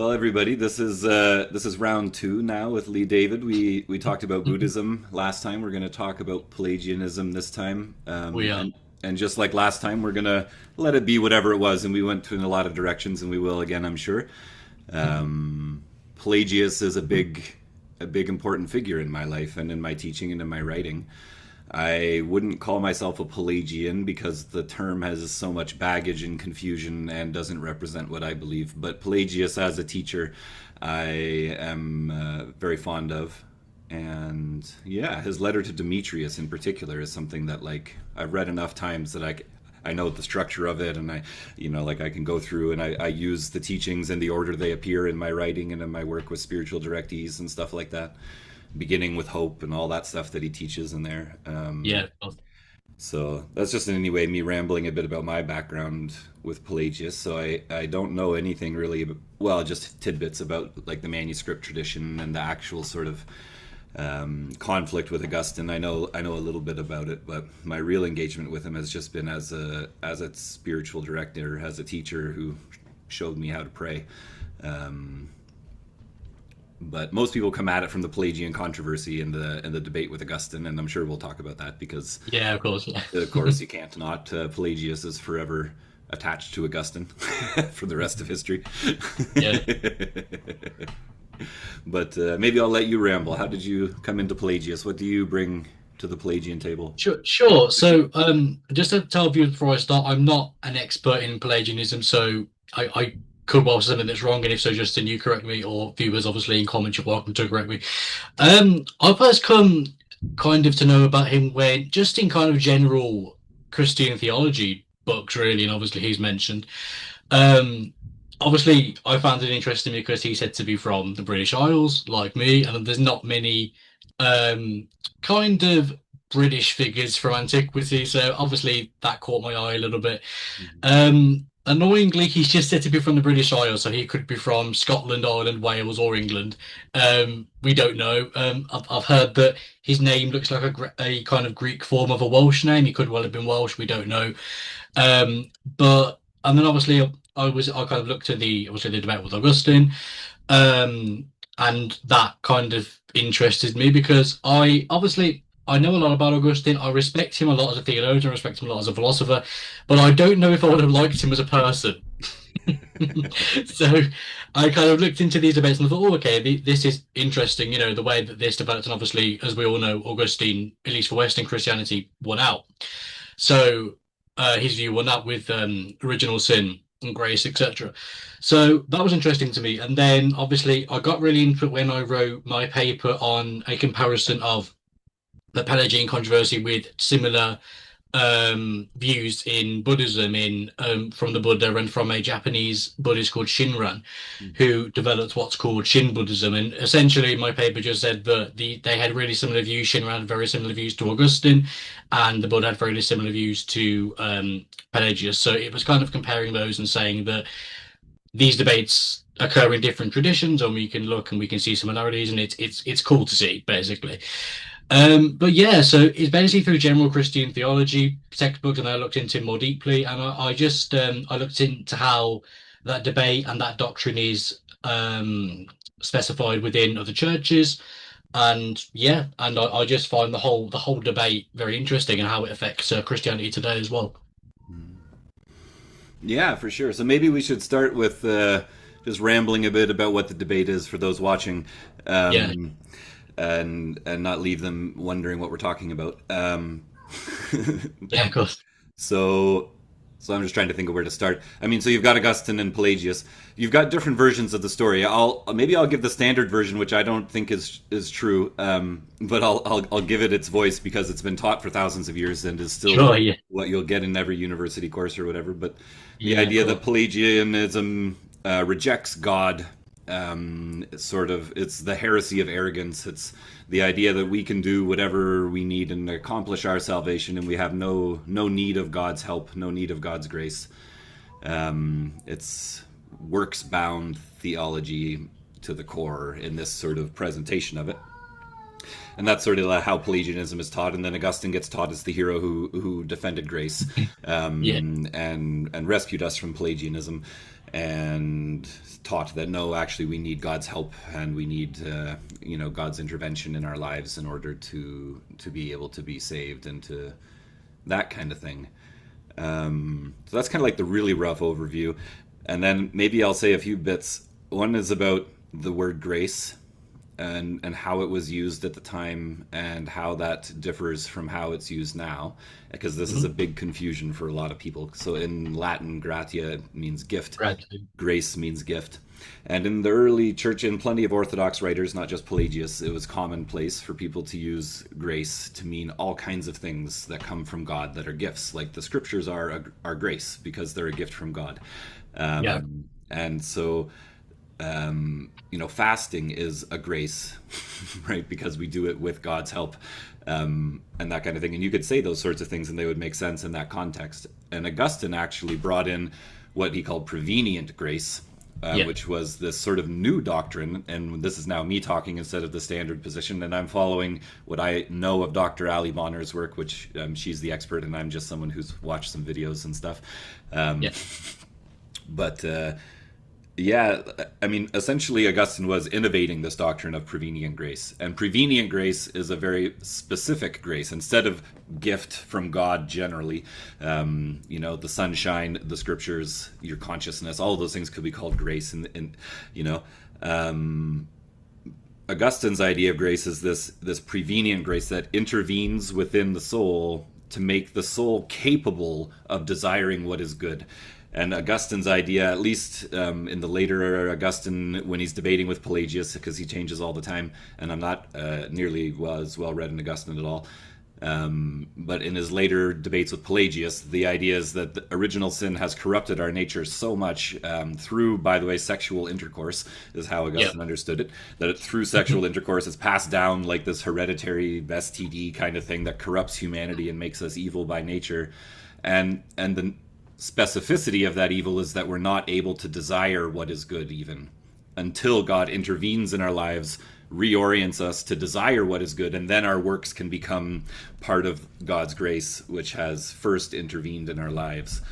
Well, everybody, this is round two now with Lee David. We talked about Buddhism last time. We're going to talk about Pelagianism this time, We are. and just like last time, we're going to let it be whatever it was. And we went in a lot of directions, and we will again, I'm sure. Pelagius is a big important figure in my life and in my teaching and in my writing. I wouldn't call myself a Pelagian because the term has so much baggage and confusion and doesn't represent what I believe. But Pelagius, as a teacher, I am very fond of. And yeah, his letter to Demetrius in particular is something that like I've read enough times that I know the structure of it, and like I can go through and I use the teachings in the order they appear in my writing and in my work with spiritual directees and stuff like that, beginning with hope and all that stuff that he teaches in there. Yeah. So that's just in any way me rambling a bit about my background with Pelagius. So I don't know anything really, well, just tidbits about like the manuscript tradition and the actual sort of conflict with Augustine. I know a little bit about it, but my real engagement with him has just been as a spiritual director, as a teacher who showed me how to pray. Um, but most people come at it from the Pelagian controversy and the debate with Augustine, and I'm sure we'll talk about that because, Yeah, of course. Yeah. of course, you can't not. Pelagius is forever attached to Augustine for the rest of history. Yeah. But maybe I'll let you ramble. How did you come into Pelagius? What do you bring to the Pelagian table? Sure. So, just to tell you before I start, I'm not an expert in Pelagianism, so I could well say something that's wrong, and if so, Justin, you correct me, or viewers, obviously, in comments, you're welcome to correct me. I first come kind of to know about him when, just in kind of general Christian theology books, really, and obviously he's mentioned. Um, Obviously, I found it interesting because he said to be from the British Isles, like me, and there's not many um, kind of British figures from antiquity, so obviously that caught my eye a little bit. Annoyingly, he's just said to be from the British Isles, so he could be from Scotland, Ireland, Wales, or England. We don't know. I've heard that his name looks like a kind of Greek form of a Welsh name. He could well have been Welsh. We don't know. But and then obviously I kind of looked at the obviously the debate with Augustine, um, and that kind of interested me because I know a lot about Augustine. I respect him a lot as a theologian. I respect him a lot as a philosopher, but I don't know if I would have liked him as a person. So I kind of looked into these debates and thought, oh, okay, this is interesting. You know, the way that this developed, and obviously, as we all know, Augustine, at least for Western Christianity, won out. So his view on that with original sin and grace, etc. So that was interesting to me. And then obviously I got really into it when I wrote my paper on a comparison of the Pelagian controversy with similar views in Buddhism in from the Buddha and from a Japanese Buddhist called Shinran, who developed what's called Shin Buddhism. And essentially, my paper just said that they had really similar views. Shinran had very similar views to Augustine, and the Buddha had very similar views to Pelagius. So it was kind of comparing those and saying that these debates occur in different traditions, and we can look and we can see similarities, and it's cool to see basically. But yeah, so it's basically through general Christian theology textbooks, and I looked into it more deeply, and I just I looked into how that debate and that doctrine is specified within other churches, and yeah, and I just find the whole debate very interesting and how it affects Christianity today as well. Yeah, for sure. So maybe we should start with just rambling a bit about what the debate is for those watching, Yeah, um, and not leave them wondering what we're talking about. yeah, of course. So, so I'm just trying to think of where to start. I mean, so you've got Augustine and Pelagius. You've got different versions of the story. Maybe I'll give the standard version, which I don't think is true, but I'll give it its voice because it's been taught for thousands of years and is still Sure, yeah, what you'll get in every university course or whatever. But the yeah, of idea that course. Pelagianism rejects God, it's the heresy of arrogance. It's the idea that we can do whatever we need and accomplish our salvation, and we have no need of God's help, no need of God's grace. It's works bound theology to the core in this sort of presentation of it. And that's sort of how Pelagianism is taught. And then Augustine gets taught as the hero who defended grace, Yeah, and rescued us from Pelagianism. and taught that no, actually, we need God's help and we need God's intervention in our lives in order to be able to be saved and to that kind of thing. So that's kind of like the really rough overview, and then maybe I'll say a few bits. One is about the word grace and how it was used at the time and how that differs from how it's used now, because this is a big confusion for a lot of people. So in Latin, gratia means gift, Gratitude. grace means gift. And in the early church, in plenty of Orthodox writers, not just Pelagius, it was commonplace for people to use grace to mean all kinds of things that come from God that are gifts. Like the scriptures are grace because they're a gift from God. Yeah. And so fasting is a grace, right? Because we do it with God's help, and that kind of thing. And you could say those sorts of things and they would make sense in that context. And Augustine actually brought in what he called prevenient grace, Yeah. which was this sort of new doctrine. And this is now me talking instead of the standard position. And I'm following what I know of Dr. Ali Bonner's work, which she's the expert and I'm just someone who's watched some videos and stuff. Yeah. But yeah, I mean, essentially, Augustine was innovating this doctrine of prevenient grace. And prevenient grace is a very specific grace. Instead of gift from God generally, the sunshine, the scriptures, your consciousness, all of those things could be called grace. Augustine's idea of grace is this prevenient grace that intervenes within the soul to make the soul capable of desiring what is good. And Augustine's idea, at least in the later Augustine, when he's debating with Pelagius, because he changes all the time, and I'm not nearly as well read in Augustine at all, but in his later debates with Pelagius, the idea is that the original sin has corrupted our nature so much through, by the way, sexual intercourse, is how Augustine understood it, that through sexual intercourse it's passed down like this hereditary STD kind of thing that corrupts humanity and makes us evil by nature. And the specificity of that evil is that we're not able to desire what is good even until God intervenes in our lives, reorients us to desire what is good, and then our works can become part of God's grace, which has first intervened in our lives.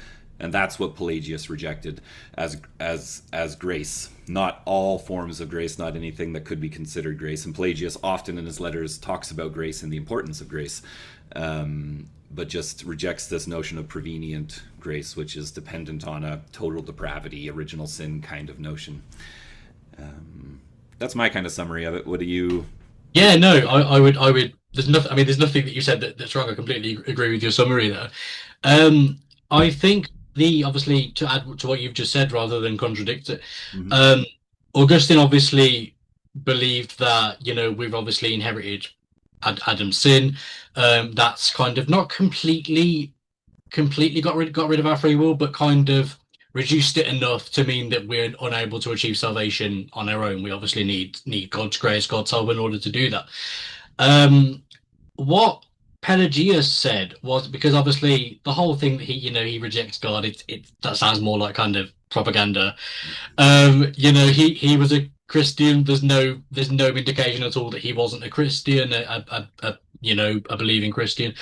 And that's what Pelagius rejected as grace. Not all forms of grace, not anything that could be considered grace. And Pelagius often in his letters talks about grace and the importance of grace, but just rejects this notion of prevenient grace, which is dependent on a total depravity, original sin kind of notion. That's my kind of summary of it. What do you? Yeah, no, I would. There's nothing. I mean, there's nothing that you said that's wrong. I completely agree with your summary there. I think the obviously to add to what you've just said rather than contradict it. Mhm. Um, Augustine obviously believed that we've obviously inherited Adam's sin. That's kind of not completely got rid of our free will, but kind of reduced it enough to mean that we're unable to achieve salvation on our own. We obviously need God's grace, God's help in order to do that. What Pelagius said was, because obviously the whole thing that he rejects God, that sounds more like kind of propaganda. He was a Christian. There's no indication at all that he wasn't a Christian, a believing Christian.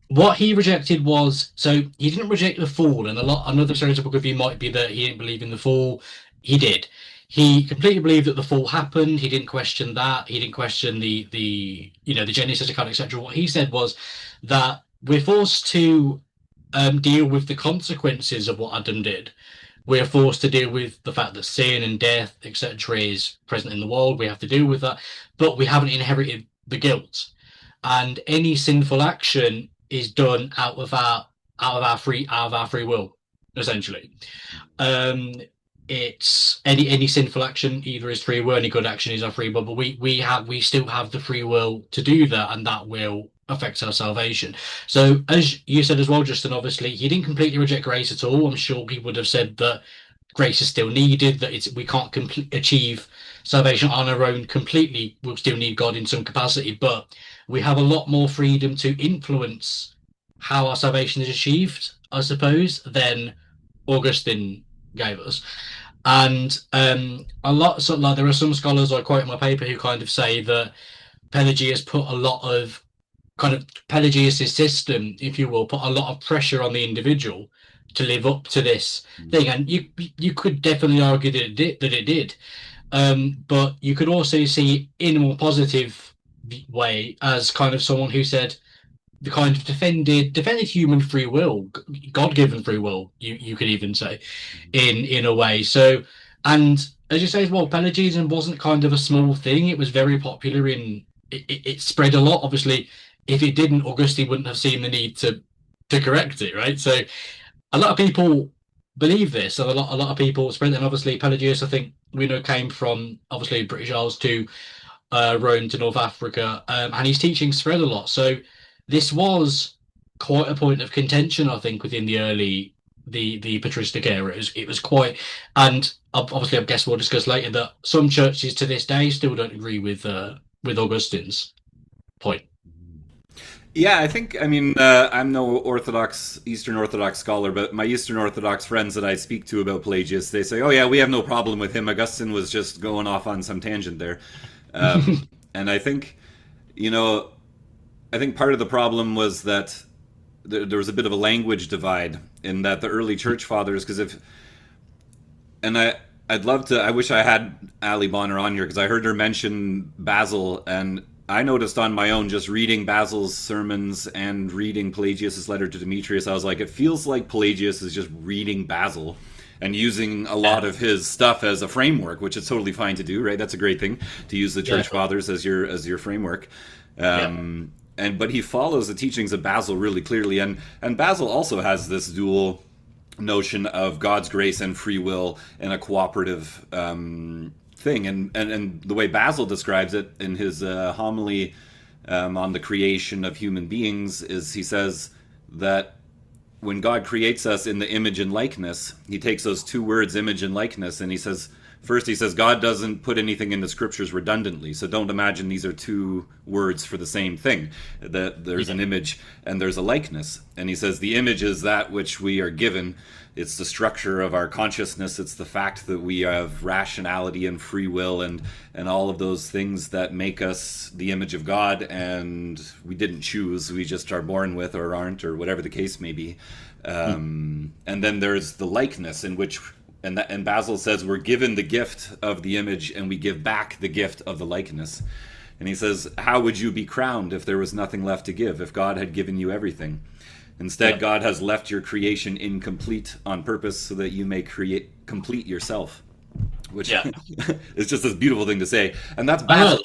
What he rejected was, so he didn't reject the fall, and another stereotypical view might be that he didn't believe in the fall. He did. He completely believed that the fall happened. He didn't question that. He didn't question the Genesis account, etc. What he said was that we're forced to deal with the consequences of what Adam did. We're forced to deal with the fact that sin and death, etc., is present in the world. We have to deal with that, but we haven't inherited the guilt. And any sinful action is done out of our free will, essentially. It's any sinful action either is free will, any good action is our free will, but we still have the free will to do that, and that will affect our salvation. So as you said as well, Justin, obviously he didn't completely reject grace at all. I'm sure people would have said that grace is still needed, that we can't achieve salvation on our own completely. We'll still need God in some capacity, but we have a lot more freedom to influence how our salvation is achieved, I suppose, than Augustine gave us. And there are some scholars I quote in my paper who kind of say that Pelagius put a lot of Pelagius's system, if you will, put a lot of pressure on the individual to live up to this thing, and you could definitely argue that it did. But you could also see in a more positive way as kind of someone who said the kind of defended human free will, God-given free will. You could even say in a way. So, and as you say as well, Pelagianism wasn't kind of a small thing. It was very popular it spread a lot. Obviously, if it didn't, Augustine wouldn't have seen the need to correct it, right? So a lot of people believe this, and a lot of people spread it. And obviously, Pelagius, I think we know, came from obviously British Isles to Rome to North Africa, and his teaching spread a lot. So this was quite a point of contention, I think, within the early the patristic era. It was quite, and obviously, I guess we'll discuss later that some churches to this day still don't agree with Augustine's point. Yeah, I think, I mean, I'm no Eastern Orthodox scholar, but my Eastern Orthodox friends that I speak to about Pelagius, they say, oh yeah, we have no problem with him. Augustine was just going off on some tangent there. And I think, you know, I think part of the problem was that there was a bit of a language divide in that the early church fathers, because and I'd love to, I wish I had Ali Bonner on here because I heard her mention Basil, and I noticed on my own, just reading Basil's sermons and reading Pelagius's letter to Demetrius, I was like, it feels like Pelagius is just reading Basil and using a lot of his stuff as a framework, which is totally fine to do, right? That's a great thing to use the church fathers as your framework. But he follows the teachings of Basil really clearly, and Basil also has this dual notion of God's grace and free will in a cooperative thing, and the way Basil describes it in his homily on the creation of human beings is he says that when God creates us in the image and likeness, he takes those two words, image and likeness, and he says, first he says God doesn't put anything in the scriptures redundantly, so don't imagine these are two words for the same thing, that there's an image and there's a likeness. And he says the image is that which we are given. It's the structure of our consciousness. It's the fact that we have rationality and free will and all of those things that make us the image of God, and we didn't choose. We just are born with or aren't, or whatever the case may be. And then there's the likeness in which, and Basil says we're given the gift of the image and we give back the gift of the likeness. And he says, how would you be crowned if there was nothing left to give, if God had given you everything? Instead, God has left your creation incomplete on purpose so that you may complete yourself, which is just this beautiful thing to say. And that's Basil.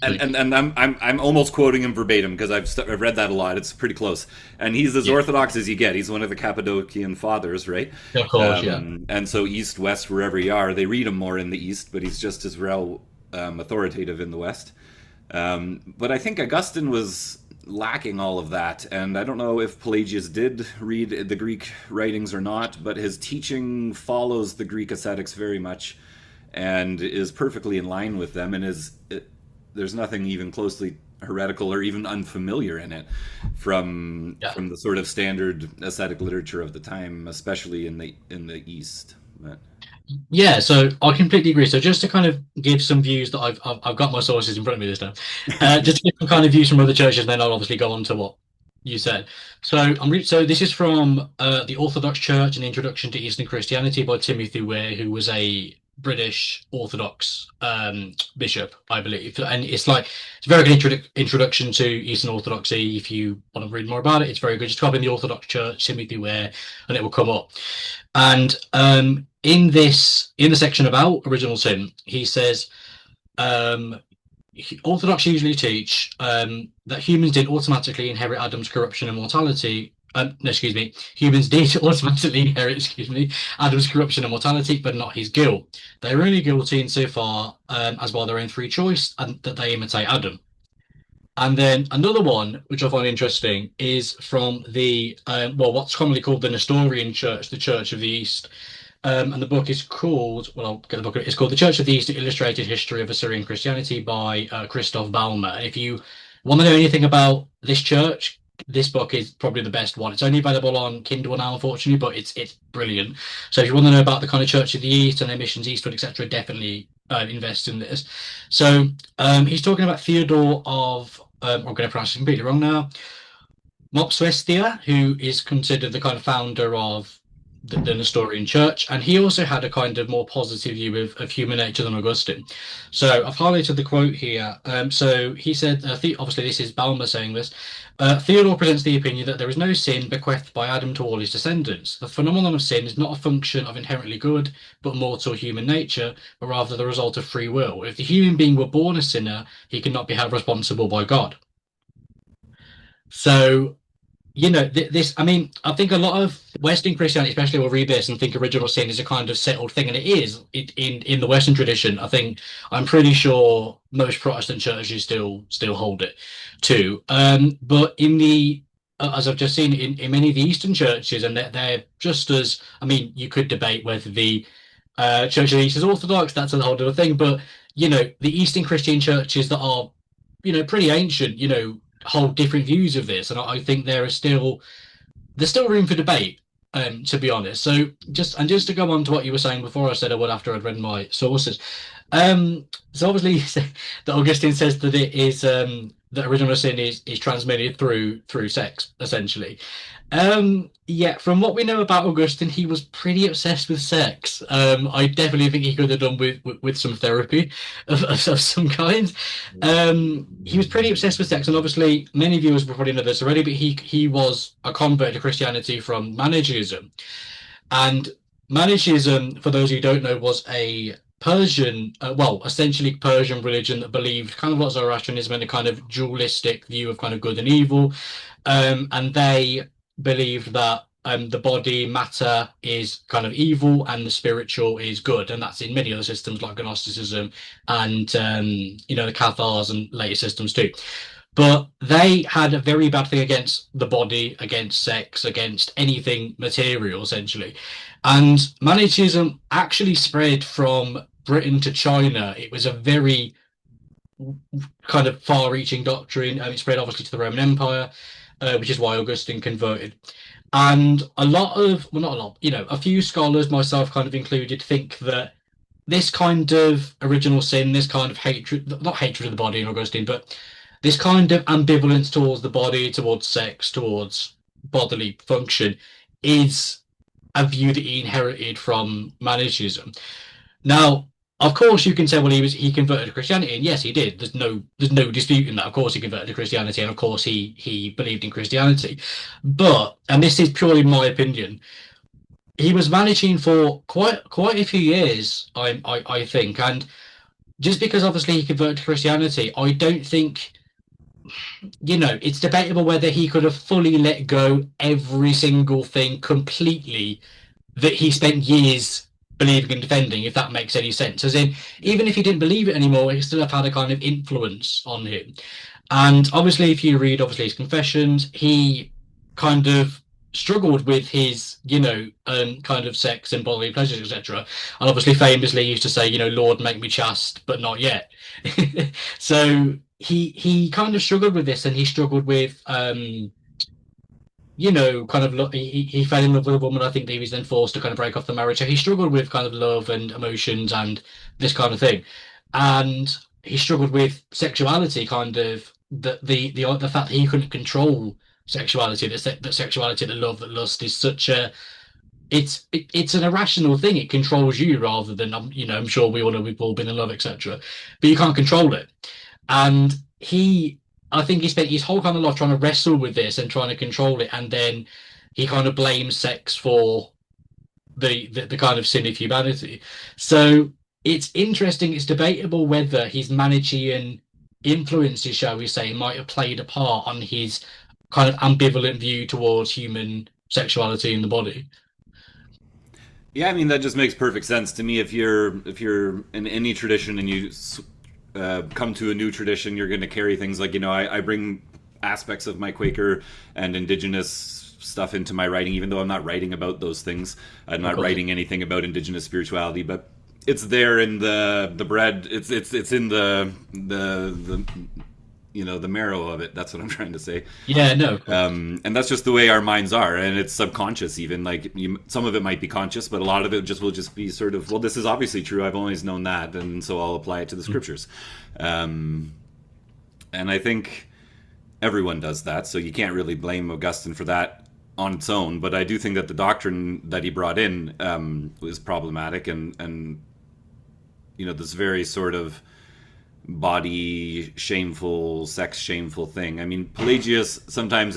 And I'm almost quoting him verbatim because I've read that a lot. It's pretty close. And he's as orthodox as you get. He's one of the Cappadocian fathers, right? Of course, And so east, west, wherever you are, they read him more in the east, but he's just as well authoritative in the west. But I think Augustine was lacking all of that, and I don't know if Pelagius did read the Greek writings or not, but his teaching follows the Greek ascetics very much and is perfectly in line with them, and there's nothing even closely heretical or even unfamiliar in it from the sort of standard ascetic literature of the time, especially in the East. But yeah, so I completely agree. So just to kind of give some views that I've got my sources in front of me this time, just to give some kind of views from other churches, and then I'll obviously go on to what you said. So so this is from the Orthodox Church: An Introduction to Eastern Christianity by Timothy Ware, who was a British Orthodox bishop, I believe, and it's a very good introduction to Eastern Orthodoxy. If you want to read more about it, it's very good. Just type in the Orthodox Church Timothy Ware, and it will come up. And in the section about original sin, he says Orthodox usually teach that humans did automatically inherit Adam's corruption and mortality. Humans did automatically inherit, Adam's corruption and mortality, but not his guilt. They are only guilty insofar as by their own free choice and that they imitate Adam. And then another one, which I find interesting, is from the what's commonly called the Nestorian Church, the Church of the East. And the book is called, I'll get the book. It's called The Church of the East: Illustrated History of Assyrian Christianity by Christoph Ballmer. And if you want to know anything about this church, this book is probably the best one. It's only available on Kindle now, unfortunately, but it's brilliant. So if you want to know about the kind of Church of the East and their missions eastward, etc., definitely invest in this. So he's talking about Theodore of, I'm going to pronounce it completely wrong now, Mopsuestia, who is considered the kind of founder of the Nestorian Church, and he also had a kind of more positive view of human nature than Augustine. So I've highlighted the quote here. So he said, obviously this is Balmer saying this. Theodore presents the opinion that there is no sin bequeathed by Adam to all his descendants. The phenomenon of sin is not a function of inherently good but mortal human nature, but rather the result of free will. If the human being were born a sinner, he cannot be held responsible by God. So this, I mean, I think a lot of Western Christianity, especially, will read this and think original sin is a kind of settled thing, and it is in the Western tradition. I'm pretty sure most Protestant churches still hold it too. But as I've just seen in many of the Eastern churches, and they're just as, I mean, you could debate whether the Church of the East is Orthodox. That's a whole other thing. But the Eastern Christian churches that are pretty ancient, hold different views of this, and I think there's still room for debate, to be honest. So just to go on to what you were saying before, I said I would after I'd read my sources. So obviously, that Augustine says that it is that original sin is transmitted through sex, essentially. Yeah, from what we know about Augustine, he was pretty obsessed with sex. I definitely think he could have done with some therapy of some kind. He was pretty obsessed with sex, and obviously many viewers will probably know this already, but he was a convert to Christianity from Manichaeism. And Manichaeism, for those who don't know, was a Persian, well, essentially Persian religion that believed kind of like Zoroastrianism in a kind of dualistic view of kind of good and evil. And they believed that the body, matter, is kind of evil and the spiritual is good. And that's in many other systems like Gnosticism and, the Cathars and later systems too. But they had a very bad thing against the body, against sex, against anything material, essentially. And Manichaeism actually spread from Britain to China. It was a very kind of far-reaching doctrine. It spread obviously to the Roman Empire, which is why Augustine converted. And a lot of, well, not a lot, a few scholars, myself kind of included, think that this kind of original sin, this kind of hatred, not hatred of the body in Augustine, but this kind of ambivalence towards the body, towards sex, towards bodily function, is a view that he inherited from Manichaeism. Now, of course, you can say, well, he converted to Christianity, and yes, he did. There's no disputing that. Of course, he converted to Christianity, and of course, he believed in Christianity. But, and this is purely my opinion, he was Manichaean for quite a few years, I think, and just because obviously he converted to Christianity, I don't think, it's debatable whether he could have fully let go every single thing completely that he spent years believing and defending, if that makes any sense. As in, even if he didn't believe it anymore, he still have had a kind of influence on him. And obviously, if you read his confessions, he kind of struggled with his, kind of sex and bodily pleasures, etc. And obviously, famously used to say, Lord, make me chaste, but not yet. So he kind of struggled with this, and he struggled with kind of he fell in love with a woman. I think that he was then forced to kind of break off the marriage. So he struggled with kind of love and emotions and this kind of thing, and he struggled with sexuality, kind of the fact that he couldn't control sexuality. That sexuality, that love, that lust is such a it's an irrational thing. It controls you rather than I'm sure we all know we've all been in love, etc. But you can't control it, and I think he spent his whole kind of life trying to wrestle with this and trying to control it, and then he kind of blames sex for the kind of sin of humanity. So it's interesting. It's debatable whether his Manichaean influences, shall we say, might have played a part on his kind of ambivalent view towards human sexuality in the body. Yeah, I mean that just makes perfect sense to me. If you're in any tradition and you come to a new tradition, you're going to carry things like I bring aspects of my Quaker and Indigenous stuff into my writing, even though I'm not writing about those things. I'm not writing anything about Indigenous spirituality, but it's there in the bread. It's in the the marrow of it. That's what I'm trying to say. Yeah, no. And that's just the way our minds are, and it's subconscious even. Like some of it might be conscious, but a lot of it will just be sort of, well, this is obviously true. I've always known that, and so I'll apply it to the scriptures. And I think everyone does that, so you can't really blame Augustine for that. on its own, but I do think that the doctrine that he brought in was problematic, and this very sort of body shameful, sex shameful thing. I mean, Pelagius sometimes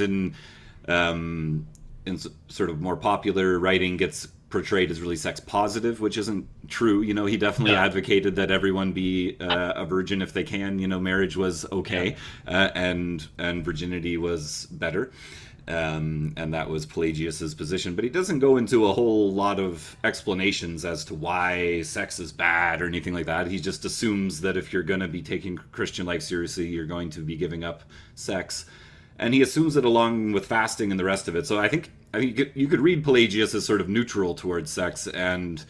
sort of more popular writing gets portrayed as really sex positive, which isn't true. He definitely Yeah. advocated that everyone be a virgin if they can. Marriage was okay, and virginity was better. And that was Pelagius's position. But he doesn't go into a whole lot of explanations as to why sex is bad or anything like that. He just assumes that if you're going to be taking Christian life seriously, you're going to be giving up sex. And he assumes it along with fasting and the rest of it. So I think you could read Pelagius as sort of neutral towards sex and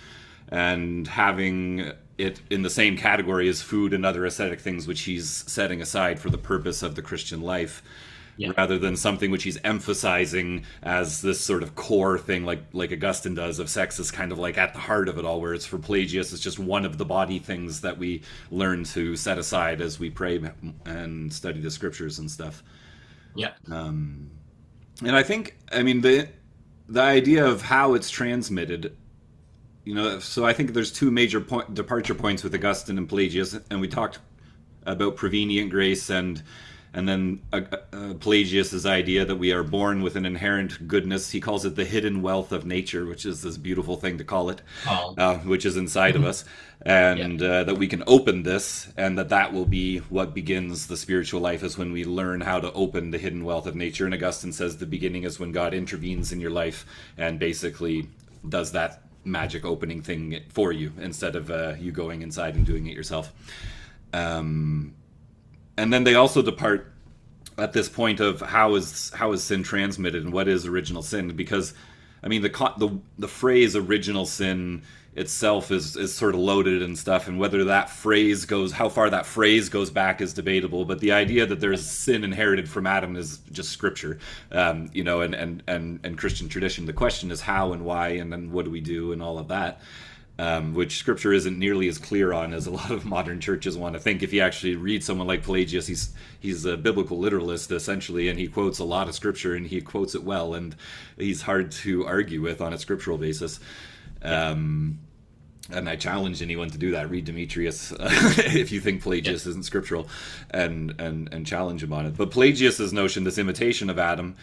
having it in the same category as food and other ascetic things which he's setting aside for the purpose of the Christian life, Yeah. rather than something which he's emphasizing as this sort of core thing, like Augustine does, of sex is kind of like at the heart of it all, whereas for Pelagius it's just one of the body things that we learn to set aside as we pray and study the scriptures and stuff. Yeah. And I think, I mean, the idea of how it's transmitted, so I think there's two major departure points with Augustine and Pelagius, and we talked about prevenient grace and then Pelagius's idea that we are born with an inherent goodness. He calls it the hidden wealth of nature, which is this beautiful thing to call it, which is inside of us, and that we can open this, and that will be what begins the spiritual life, is when we learn how to open the hidden wealth of nature. And Augustine says the beginning is when God intervenes in your life and basically does that magic opening thing for you, instead of you going inside and doing it yourself. And then they also depart at this point of how is sin transmitted and what is original sin, because I mean the phrase original sin itself is sort of loaded and stuff, and whether how far that phrase goes back is debatable. But the idea that there's sin inherited from Adam is just scripture, and Christian tradition. The question is how and why, and then what do we do and all of that. Which scripture isn't nearly as clear on as a lot of modern churches want to think. If you actually read someone like Pelagius, he's a biblical literalist essentially, and he quotes a lot of scripture, and he quotes it well, and he's hard to argue with on a scriptural basis. And I challenge anyone to do that. Read Demetrius if you think Pelagius isn't scriptural, and challenge him on it. But Pelagius's notion, this imitation of Adam,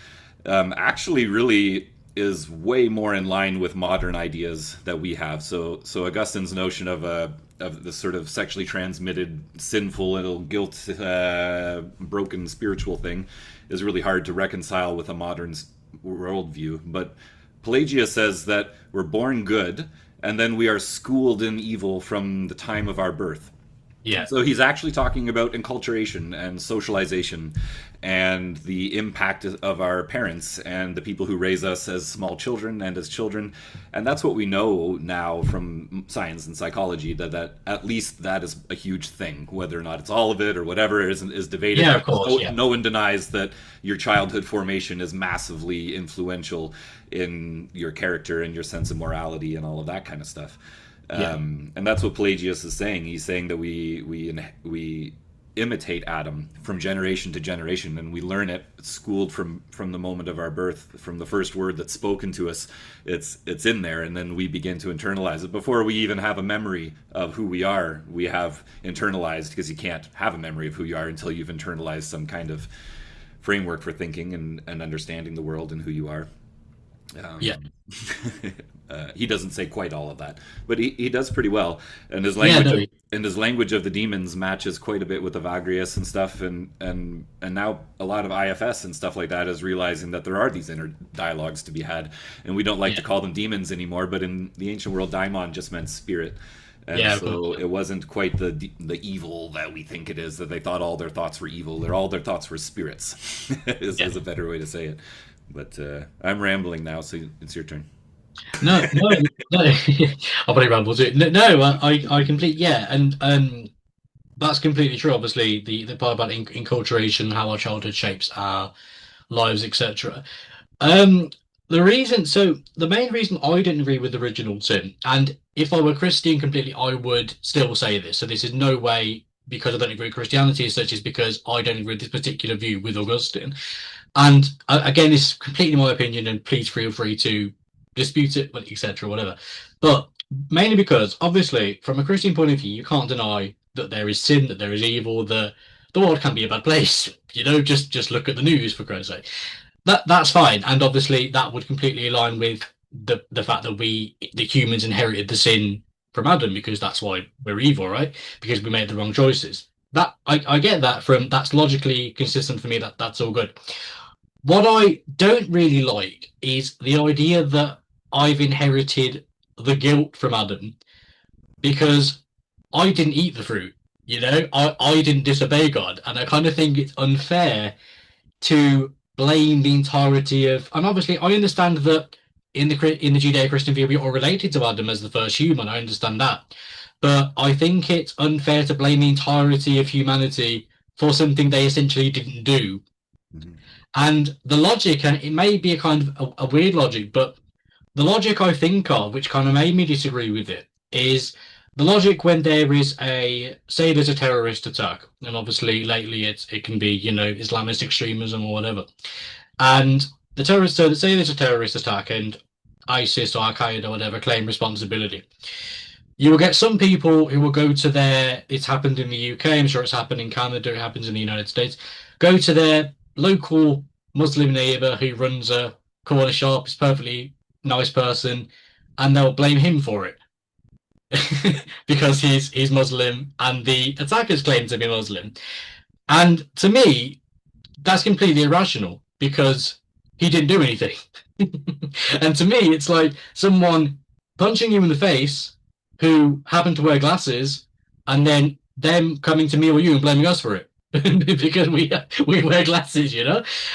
actually really is way more in line with modern ideas that we have. So Augustine's notion of this sort of sexually transmitted, sinful, little guilt, broken spiritual thing is really hard to reconcile with a modern worldview. But Pelagius says that we're born good, and then we are schooled in evil from the time of our birth. Yeah. So he's actually talking about enculturation and socialization and the impact of our parents and the people who raise us as small children and as children. And that's what we know now from science and psychology, that at least that is a huge thing. Whether or not it's all of it or whatever is debated. Yeah, of course. No one denies that your childhood formation is massively influential in your character and your sense of morality and all of that kind of stuff. And that's what Pelagius is saying. He's saying that we imitate Adam from generation to generation, and we learn it schooled from the moment of our birth, from the first word that's spoken to us. It's in there, and then we begin to internalize it. Before we even have a memory of who we are, we have internalized, because you can't have a memory of who you are until you've internalized some kind of framework for thinking and understanding the world and who you are. He doesn't say quite all of that, but he does pretty well, and his language of the demons matches quite a bit with Evagrius and stuff, and now a lot of IFS and stuff like that is realizing that there are these inner dialogues to be had, and we don't like to call them demons anymore, but in the ancient world, daimon just meant spirit. And so it wasn't quite the evil that we think it is, that they thought all their thoughts were evil. All their thoughts were spirits, is a better way to say it. But I'm rambling now, so it's your turn. No. I'll probably ramble too. No, I completely, and that's completely true. Obviously, the part about enculturation, how our childhood shapes our lives, etc. The main reason I didn't agree with original sin, and if I were Christian completely, I would still say this. So this is no way because I don't agree with Christianity as such, is because I don't agree with this particular view with Augustine. And again, this is completely my opinion, and please feel free to dispute it, etc., whatever. But mainly because, obviously, from a Christian point of view, you can't deny that there is sin, that there is evil, that the world can be a bad place. Just look at the news, for Christ's sake. That's fine, and obviously that would completely align with the fact that the humans inherited the sin from Adam, because that's why we're evil, right? Because we made the wrong choices. That I get that from that's logically consistent for me. That's all good. What I don't really like is the idea that I've inherited the guilt from Adam because I didn't eat the fruit. I didn't disobey God, and I kind of think it's unfair to blame the entirety of. And obviously, I understand that in the Judeo-Christian view, we are related to Adam as the first human. I understand that, but I think it's unfair to blame the entirety of humanity for something they essentially didn't do. Mm-hmm. And the logic, and it may be a kind of a weird logic, but the logic I think of, which kind of made me disagree with it, is the logic when there is say there's a terrorist attack, and obviously lately it can be, Islamist extremism or whatever. And so say there's a terrorist attack and ISIS or Al Qaeda or whatever claim responsibility. You will get some people who will go to it's happened in the UK, I'm sure it's happened in Canada, it happens in the United States, go to their local Muslim neighbor who runs a corner shop, is perfectly nice person, and they'll blame him for it. Because he's Muslim and the attackers claim to be Muslim. And to me, that's completely irrational because he didn't do anything. And to me, it's like someone punching you in the face who happened to wear glasses and then them coming to me or you and blaming us for it. Because we wear glasses,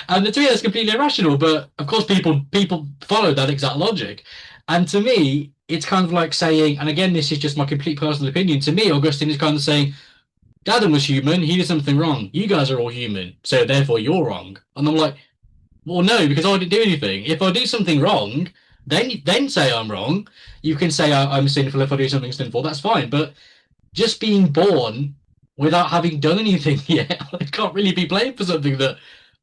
and to me that's completely irrational. But of course, people follow that exact logic, and to me, it's kind of like saying, and again, this is just my complete personal opinion. To me, Augustine is kind of saying, Adam was human, he did something wrong. You guys are all human, so therefore you're wrong. And I'm like, well, no, because I didn't do anything. If I do something wrong, then say I'm wrong. You can say I'm sinful if I do something sinful. That's fine, but just being born without having done anything yet, I can't really be blamed for something that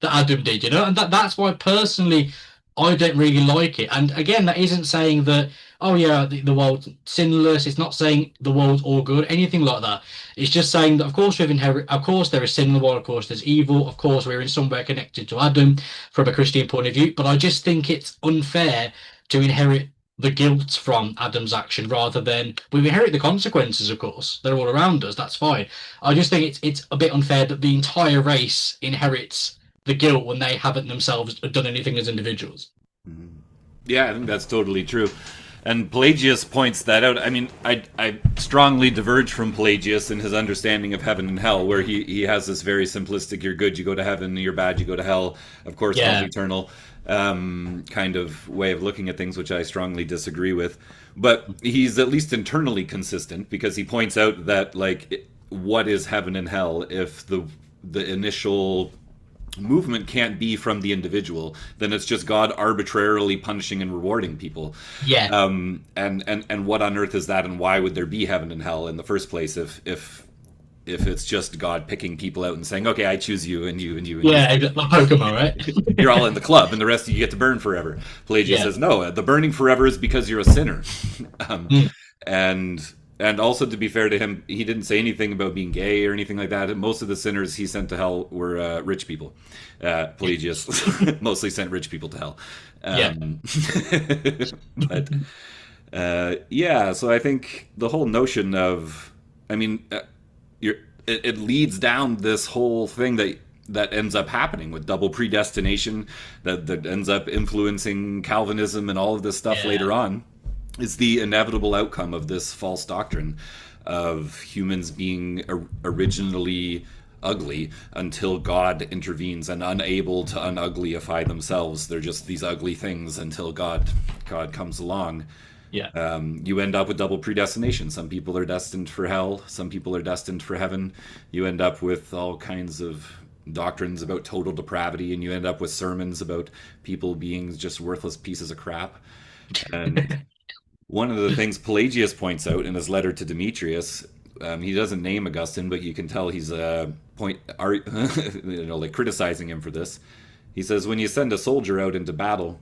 Adam did, and that's why personally I don't really like it. And again, that isn't saying that the world's sinless. It's not saying the world's all good, anything like that. It's just saying that of course there is sin in the world, of course there's evil, of course we're in some way connected to Adam from a Christian point of view, but I just think it's unfair to inherit the guilt from Adam's action rather than we inherit the consequences. Of course, they're all around us. That's fine. I just think it's a bit unfair that the entire race inherits the guilt when they haven't themselves done anything as individuals. Yeah, I think that's totally true. And Pelagius points that out. I mean, I strongly diverge from Pelagius in his understanding of heaven and hell, where he has this very simplistic, you're good, you go to heaven, you're bad, you go to hell, of course, hell's eternal, kind of way of looking at things, which I strongly disagree with. But he's at least internally consistent, because he points out that, what is heaven and hell if the initial movement can't be from the individual, then it's just God arbitrarily punishing and rewarding people. And what on earth is that, and why would there be heaven and hell in the first place if it's just God picking people out and saying, okay, I choose you and you and you and you. Like Pokemon, right? You're all in the club and the rest of you get to burn forever. Pelagius says no, the burning forever is because you're a sinner. And also, to be fair to him, he didn't say anything about being gay or anything like that. Most of the sinners he sent to hell were rich people. Pelagius mostly sent rich people to hell. But so I think the whole notion of, it leads down this whole thing that ends up happening with double predestination, that ends up influencing Calvinism and all of this stuff later on. Is the inevitable outcome of this false doctrine of humans being originally ugly until God intervenes, and unable to unugliify themselves. They're just these ugly things until God comes along. You end up with double predestination. Some people are destined for hell, some people are destined for heaven. You end up with all kinds of doctrines about total depravity, and you end up with sermons about people being just worthless pieces of crap. And one of the things Pelagius points out in his letter to Demetrius, he doesn't name Augustine, but you can tell he's criticizing him for this, He says, when you send a soldier out into battle,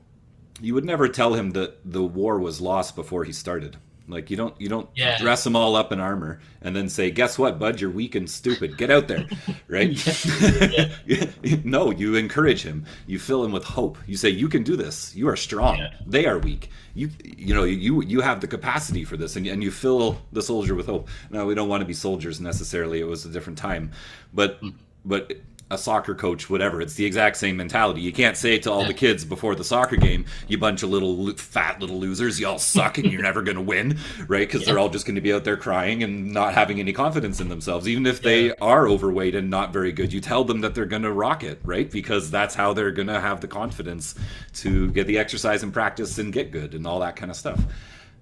you would never tell him that the war was lost before he started. Like you don't Yeah. dress them all up in armor and then say, "Guess what, bud? You're weak and stupid. Get out there." Right? Yeah. Yeah. No, you encourage him. You fill him with hope. You say, "You can do this. You are strong. Yeah. They are weak. You have the capacity for this," and you fill the soldier with hope. Now, we don't want to be soldiers necessarily. It was a different time, but Mm. but a soccer coach, whatever, it's the exact same mentality. You can't say to all Yeah. the kids before the soccer game, "You bunch of fat little losers, you all suck and you're never going to win," right? Because they're Yeah. all just going to be out there crying and not having any confidence in themselves. Even if Yeah. they are overweight and not very good, you tell them that they're going to rock it, right? Because that's how they're going to have the confidence to get the exercise and practice and get good and all that kind of stuff.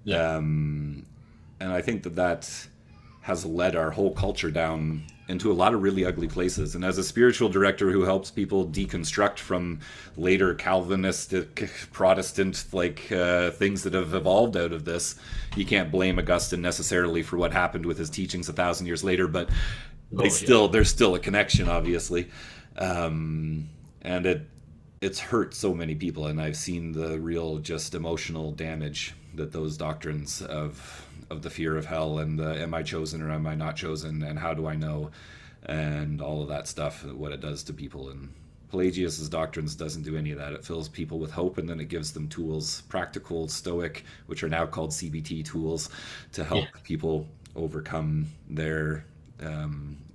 Yeah. And I think that has led our whole culture down into a lot of really ugly places. And as a spiritual director who helps people deconstruct from later Calvinistic, Protestant things that have evolved out of this, you can't blame Augustine necessarily for what happened with his teachings 1,000 years later, but Oh, yeah. there's still a connection, obviously. And it's hurt so many people, and I've seen the real just emotional damage that those doctrines of the fear of hell and the am I chosen or am I not chosen and how do I know and all of that stuff, what it does to people. And Pelagius's doctrines doesn't do any of that. It fills people with hope, and then it gives them tools, practical Stoic, which are now called CBT tools, to help Yeah. people overcome their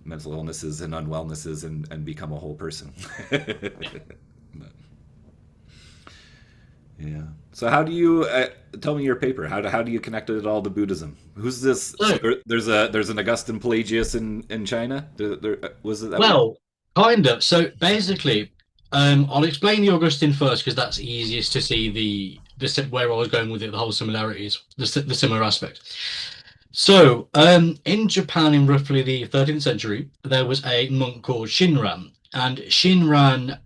mental illnesses and unwellnesses and become a whole person. Yeah. Yeah. So how do you tell me your paper? How do you connect it all to Buddhism? Who's this? So So, there's an Augustine Pelagius in China. Was it that way? well, kind of. So basically, I'll explain the Augustine first because that's easiest to see where I was going with it, the whole similarities, the similar aspect. So, in Japan, in roughly the 13th century, there was a monk called Shinran, and Shinran,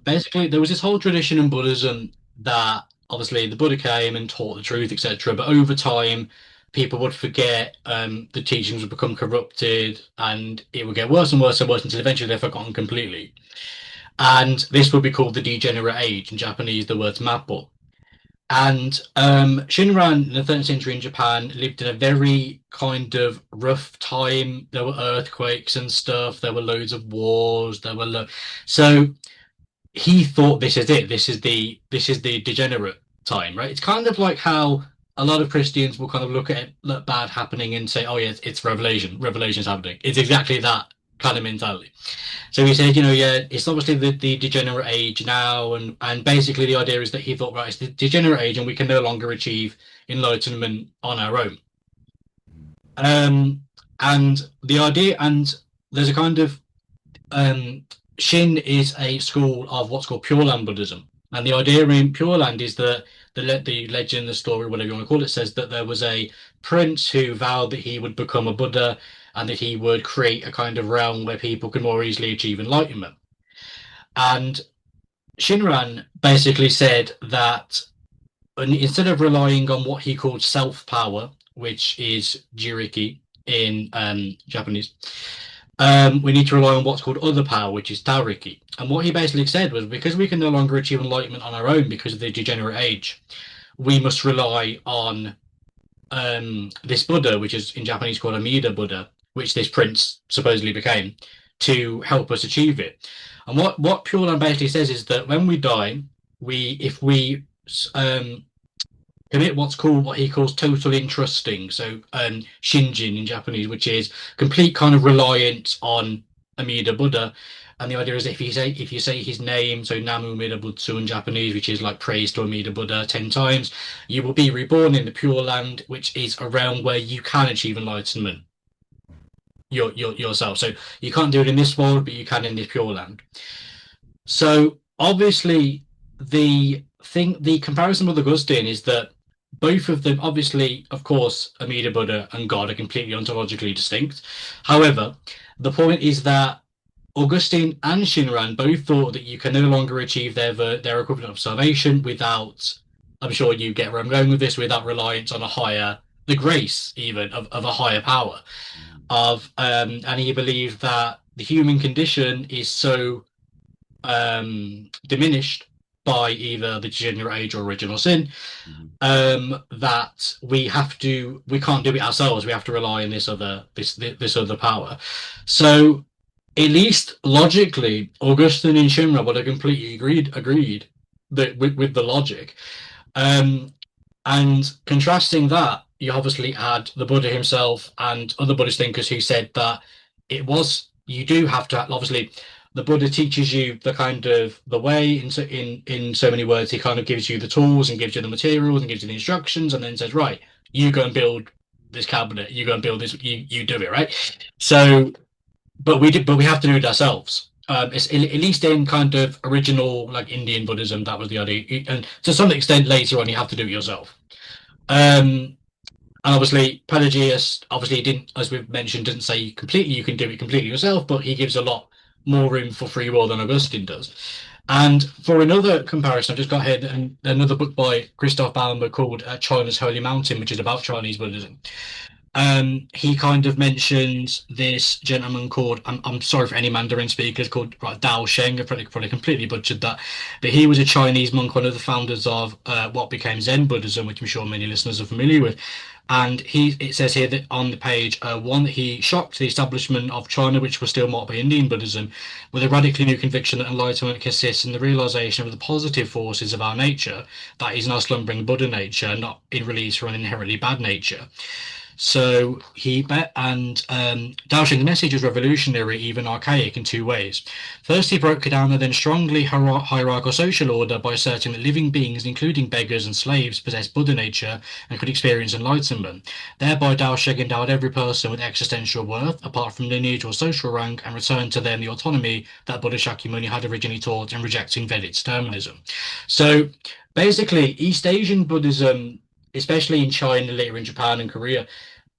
basically, there was this whole tradition in Buddhism that obviously the Buddha came and taught the truth, etc. But over time, people would forget, the teachings would become corrupted, and it would get worse and worse and worse until eventually they're forgotten completely. And this would be called the degenerate age. In Japanese, the word's Mappo. And Shinran in the 13th century in Japan lived in a very kind of rough time. There were earthquakes and stuff. There were loads of wars. So he thought this is it. This is the degenerate time, right? It's kind of like how a lot of Christians will kind of look bad happening and say, "Oh yeah, it's revelation. Revelation's happening." It's exactly that kind of mentality. So he said, yeah, it's obviously the degenerate age now, and basically the idea is that he thought, right, it's the degenerate age, and we can no longer achieve enlightenment on our own. Um, and the idea, and there's a kind of Shin is a school of what's called Pure Land Buddhism, and the idea in Pure Land is that the legend, the story, whatever you want to call it, says that there was a prince who vowed that he would become a Buddha and that he would create a kind of realm where people could more easily achieve enlightenment. And Shinran basically said that instead of relying on what he called self power, which is jiriki in Japanese, we need to rely on what's called other power, which is tauriki. And what he basically said was because we can no longer achieve enlightenment on our own because of the degenerate age, we must rely on this Buddha, which is in Japanese called Amida Buddha, which this prince supposedly became, to help us achieve it. And what Pure Land basically says is that when we die, if we um, commit what he calls total entrusting, so shinjin in Japanese, which is complete kind of reliance on Amida Buddha. And the idea is if you say his name, so Namu Amida Butsu in Japanese, which is like praise to Amida Buddha 10 times, you will be reborn in the Pure Land, which is a realm where you can achieve enlightenment yourself. So you can't do it in this world, but you can in this Pure Land. So obviously, the comparison with Augustine is that both of them, obviously, of course, Amida Buddha and God are completely ontologically distinct. However, the point is that Augustine and Shinran both thought that you can no longer achieve their equivalent of salvation without, I'm sure you get where I'm going with this, without reliance on the grace even of a higher power. And he believed that the human condition is so diminished by either the degenerate age or original sin, Mhm. that we can't do it ourselves. We have to rely on this other power. So at least logically, Augustine and Shinra would have completely agreed that with the logic. Um, and contrasting that, you obviously had the Buddha himself and other Buddhist thinkers who said that you do have to, obviously the Buddha teaches you the kind of the way in so many words. He kind of gives you the tools and gives you the materials and gives you the instructions and then says, right, you go and build this cabinet, you go and build this, you do it, right? So but we have to do it ourselves. It's at least in kind of original like Indian Buddhism, that was the idea, and to some extent later on, you have to do it yourself. Um, and obviously, Pelagius obviously didn't, as we've mentioned, didn't say completely you can do it completely yourself, but he gives a lot more room for free will than Augustine does. And for another comparison, I've just got here another book by Christoph Baumer called China's Holy Mountain, which is about Chinese Buddhism. He kind of mentions this gentleman called, I'm sorry for any Mandarin speakers, called Dao Sheng. I probably completely butchered that. But he was a Chinese monk, one of the founders of what became Zen Buddhism, which I'm sure many listeners are familiar with. And it says here that on the page one, that he shocked the establishment of China, which was still marked by Indian Buddhism, with a radically new conviction that enlightenment consists in the realization of the positive forces of our nature, that is, in our slumbering Buddha nature, not in release from an inherently bad nature. So Dao Xing's message was revolutionary, even archaic, in two ways. First, he broke down the then strongly hierarchical social order by asserting that living beings, including beggars and slaves, possess Buddha nature and could experience enlightenment. Thereby, Dao Xing endowed every person with existential worth, apart from lineage or social rank, and returned to them the autonomy that Buddha Shakyamuni had originally taught in rejecting Vedic determinism. So, basically, East Asian Buddhism, especially in China, later in Japan and Korea,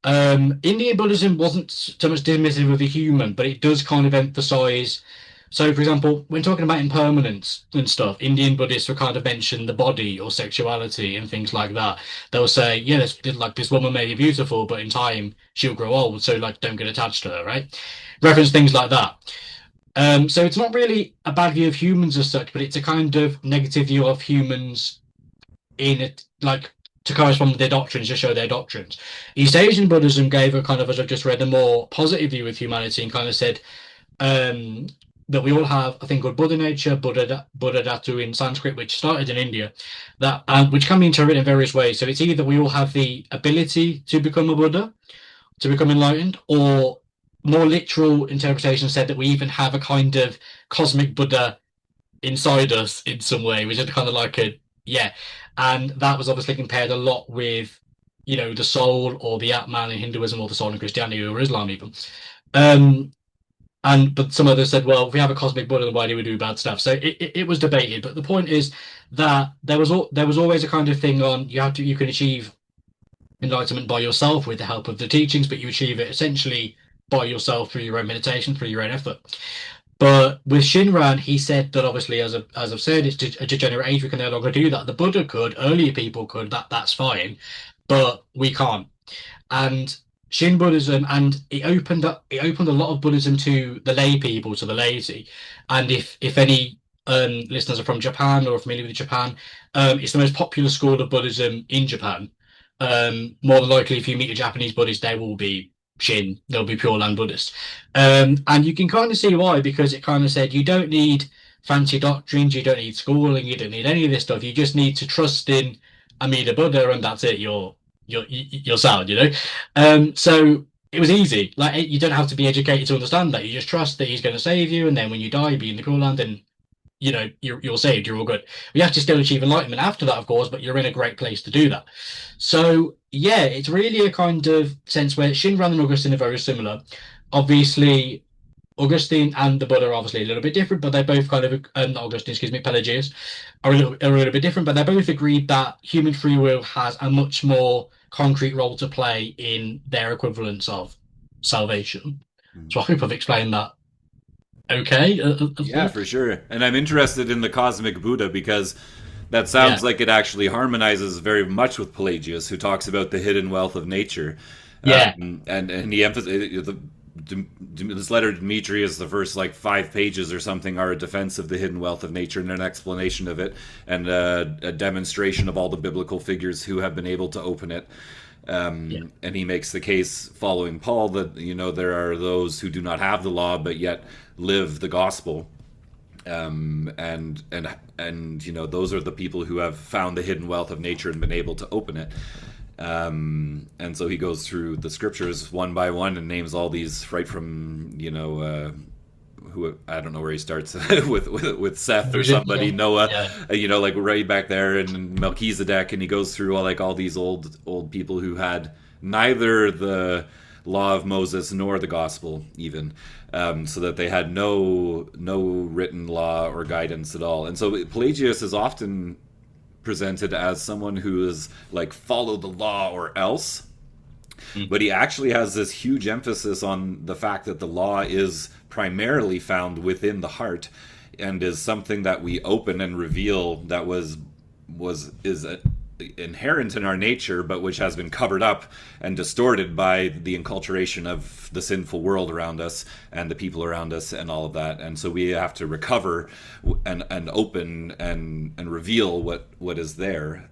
Indian Buddhism wasn't so much dismissive of the human, but it does kind of emphasize. So, for example, when talking about impermanence and stuff, Indian Buddhists will kind of mention the body or sexuality and things like that. They'll say, yeah, like this woman may be beautiful, but in time she'll grow old, so like don't get attached to her, right? Reference things like that. So it's not really a bad view of humans as such, but it's a kind of negative view of humans in it, like to correspond with their doctrines, to show their doctrines. East Asian Buddhism gave a kind of, as I've just read, a more positive view of humanity and kind of said um, that we all have a thing called Buddha nature, Buddha Dhatu in Sanskrit, which started in India, that which can be interpreted in various ways. So it's either we all have the ability to become a Buddha, to become enlightened, or more literal interpretation said that we even have a kind of cosmic Buddha inside us in some way, which is kind of like a yeah. And that was obviously compared a lot with, the soul or the Atman in Hinduism or the soul in Christianity or Islam even. Um, but some others said, well, if we have a cosmic Buddha, then why do we do bad stuff? So it was debated. But the point is that there was always a kind of thing on you can achieve enlightenment by yourself with the help of the teachings, but you achieve it essentially by yourself through your own meditation, through your own effort. But with Shinran, he said that obviously, as I've said, it's a degenerate age. We can no longer do that. The Buddha could, earlier people could. That's fine, but we can't. And Shin Buddhism, and it opened a lot of Buddhism to the lay people, to the laity. And if any listeners are from Japan or familiar with Japan, it's the most popular school of Buddhism in Japan. More than likely, if you meet a Japanese Buddhist, they will be Shin. They'll be Pure Land Buddhist. And you can kind of see why, because it kind of said you don't need fancy doctrines, you don't need schooling, you don't need any of this stuff. You just need to trust in Amida Buddha, and that's it. You're sound, So it was easy. Like you don't have to be educated to understand that. You just trust that he's going to save you, and then when you die, be in the cool land, and you're saved. You're all good. You have to still achieve enlightenment after that, of course, but you're in a great place to do that. So yeah, it's really a kind of sense where Shinran and Augustine are very similar. Obviously, Augustine and the Buddha are obviously a little bit different, but they both kind of not Augustine, excuse me, Pelagius are a little bit different, but they both agreed that human free will has a much more concrete role to play in their equivalence of salvation. So I hope I've explained that okay. Yeah, for sure. And I'm interested in the cosmic Buddha because that sounds Yeah, like it actually harmonizes very much with Pelagius, who talks about the hidden wealth of nature. yeah, And he emphasizes this letter to Demetrius, the first like 5 pages or something, are a defense of the hidden wealth of nature and an explanation of it, and a demonstration of all the biblical figures who have been able to open it. Yeah. And he makes the case, following Paul, that there are those who do not have the law but yet live the gospel. And those are the people who have found the hidden wealth of nature and been able to open it. And so he goes through the scriptures one by one and names all these, right from who, I don't know where he starts with Seth or somebody, Noah, like right back there, and Melchizedek, and he goes through all these old people who had neither the law of Moses nor the gospel even, so that they had no written law or guidance at all. And so Pelagius is often presented as someone who is like, follow the law or else. But he actually has this huge emphasis on the fact that the law is primarily found within the heart, and is something that we open and reveal, that is inherent in our nature, but which has been covered up and distorted by the enculturation of the sinful world around us and the people around us and all of that. And so we have to recover and open and reveal what is there.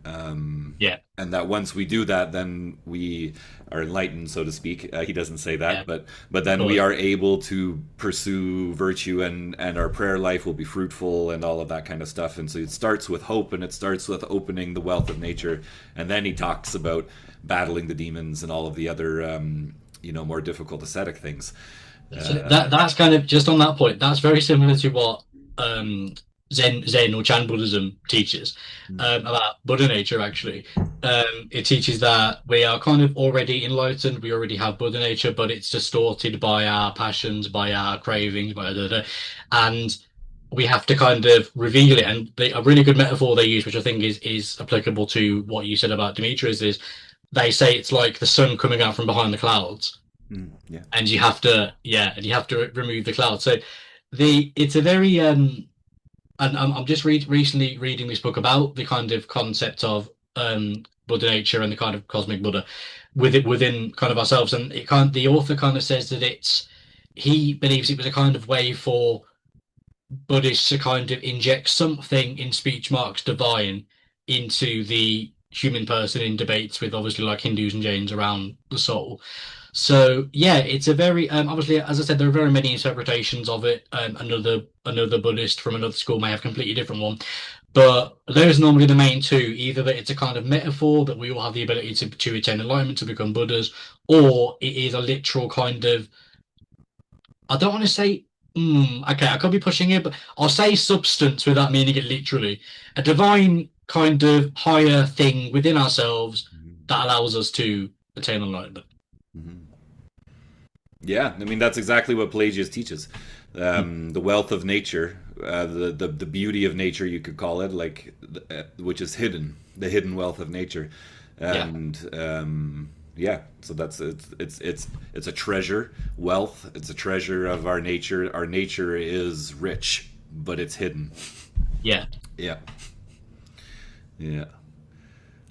And that once we do that, then we are enlightened, so to speak. He doesn't say that, but then we are able to pursue virtue, and our prayer life will be fruitful and all of that kind of stuff. And so it starts with hope, and it starts with opening the wealth of nature. And then he talks about battling the demons and all of the other, more difficult ascetic things. So that's kind of, just on that point, that's very similar to what Zen or Chan Buddhism teaches about Buddha nature. Actually, it teaches that we are kind of already enlightened, we already have Buddha nature, but it's distorted by our passions, by our cravings, and we have to kind of reveal it. And a really good metaphor they use, which I think is applicable to what you said about Demetrius, is they say it's like the sun coming out from behind the clouds. And you have to remove the clouds. So it's a very and I'm just recently reading this book about the kind of concept of Buddha nature and the kind of cosmic Buddha within kind of ourselves. And the author kind of says that he believes it was a kind of way for Buddhists to kind of inject something, in speech marks, divine into the human person in debates with obviously like Hindus and Jains around the soul. So yeah, it's a very obviously, as I said, there are very many interpretations of it. Another Buddhist from another school may have a completely different one, but those are normally the main two. Either that it's a kind of metaphor that we all have the ability to attain enlightenment, to become Buddhas, or it is a literal kind of, I don't want to say, okay, I could be pushing it, but I'll say substance without meaning it literally. A divine kind of higher thing within ourselves that allows us to attain enlightenment. Yeah, I mean, that's exactly what Pelagius teaches. The wealth of nature, the beauty of nature, you could call it, like, which is hidden, the hidden wealth of nature. And so that's it's a treasure, wealth. It's a treasure of our nature. Our nature is rich, but it's hidden. Yeah.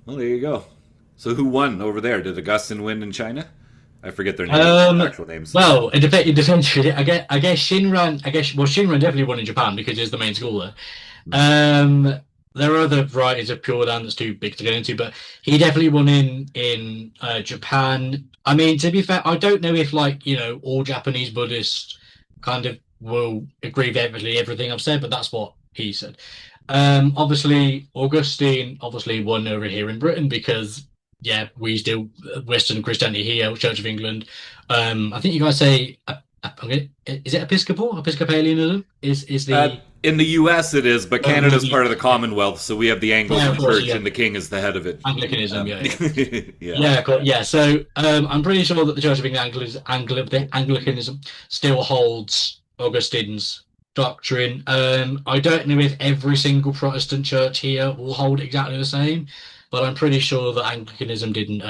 Well, there you go. So who won over there? Did Augustine win in China? I forget their names, their actual names. Well, it depends. I guess Shinran. Shinran definitely won in Japan because it's the main school there. There are other varieties of Pure Land that's too big to get into, but he definitely won in Japan. I mean, to be fair, I don't know if all Japanese Buddhists kind of will agree with everything I've said, but that's what he said. Obviously, Augustine won over here in Britain because we still Western Christianity here, Church of England. I think you guys say, is it Episcopalianism? Is the in the U.S. it is, but Canada's part of the Commonwealth, so we have the Anglican Church, and the King is the head of it. Anglicanism, So I'm pretty sure that the Church of England Anglicanism still holds Augustine's doctrine. I don't know if every single Protestant church here will hold exactly the same, but I'm pretty sure that Anglicanism didn't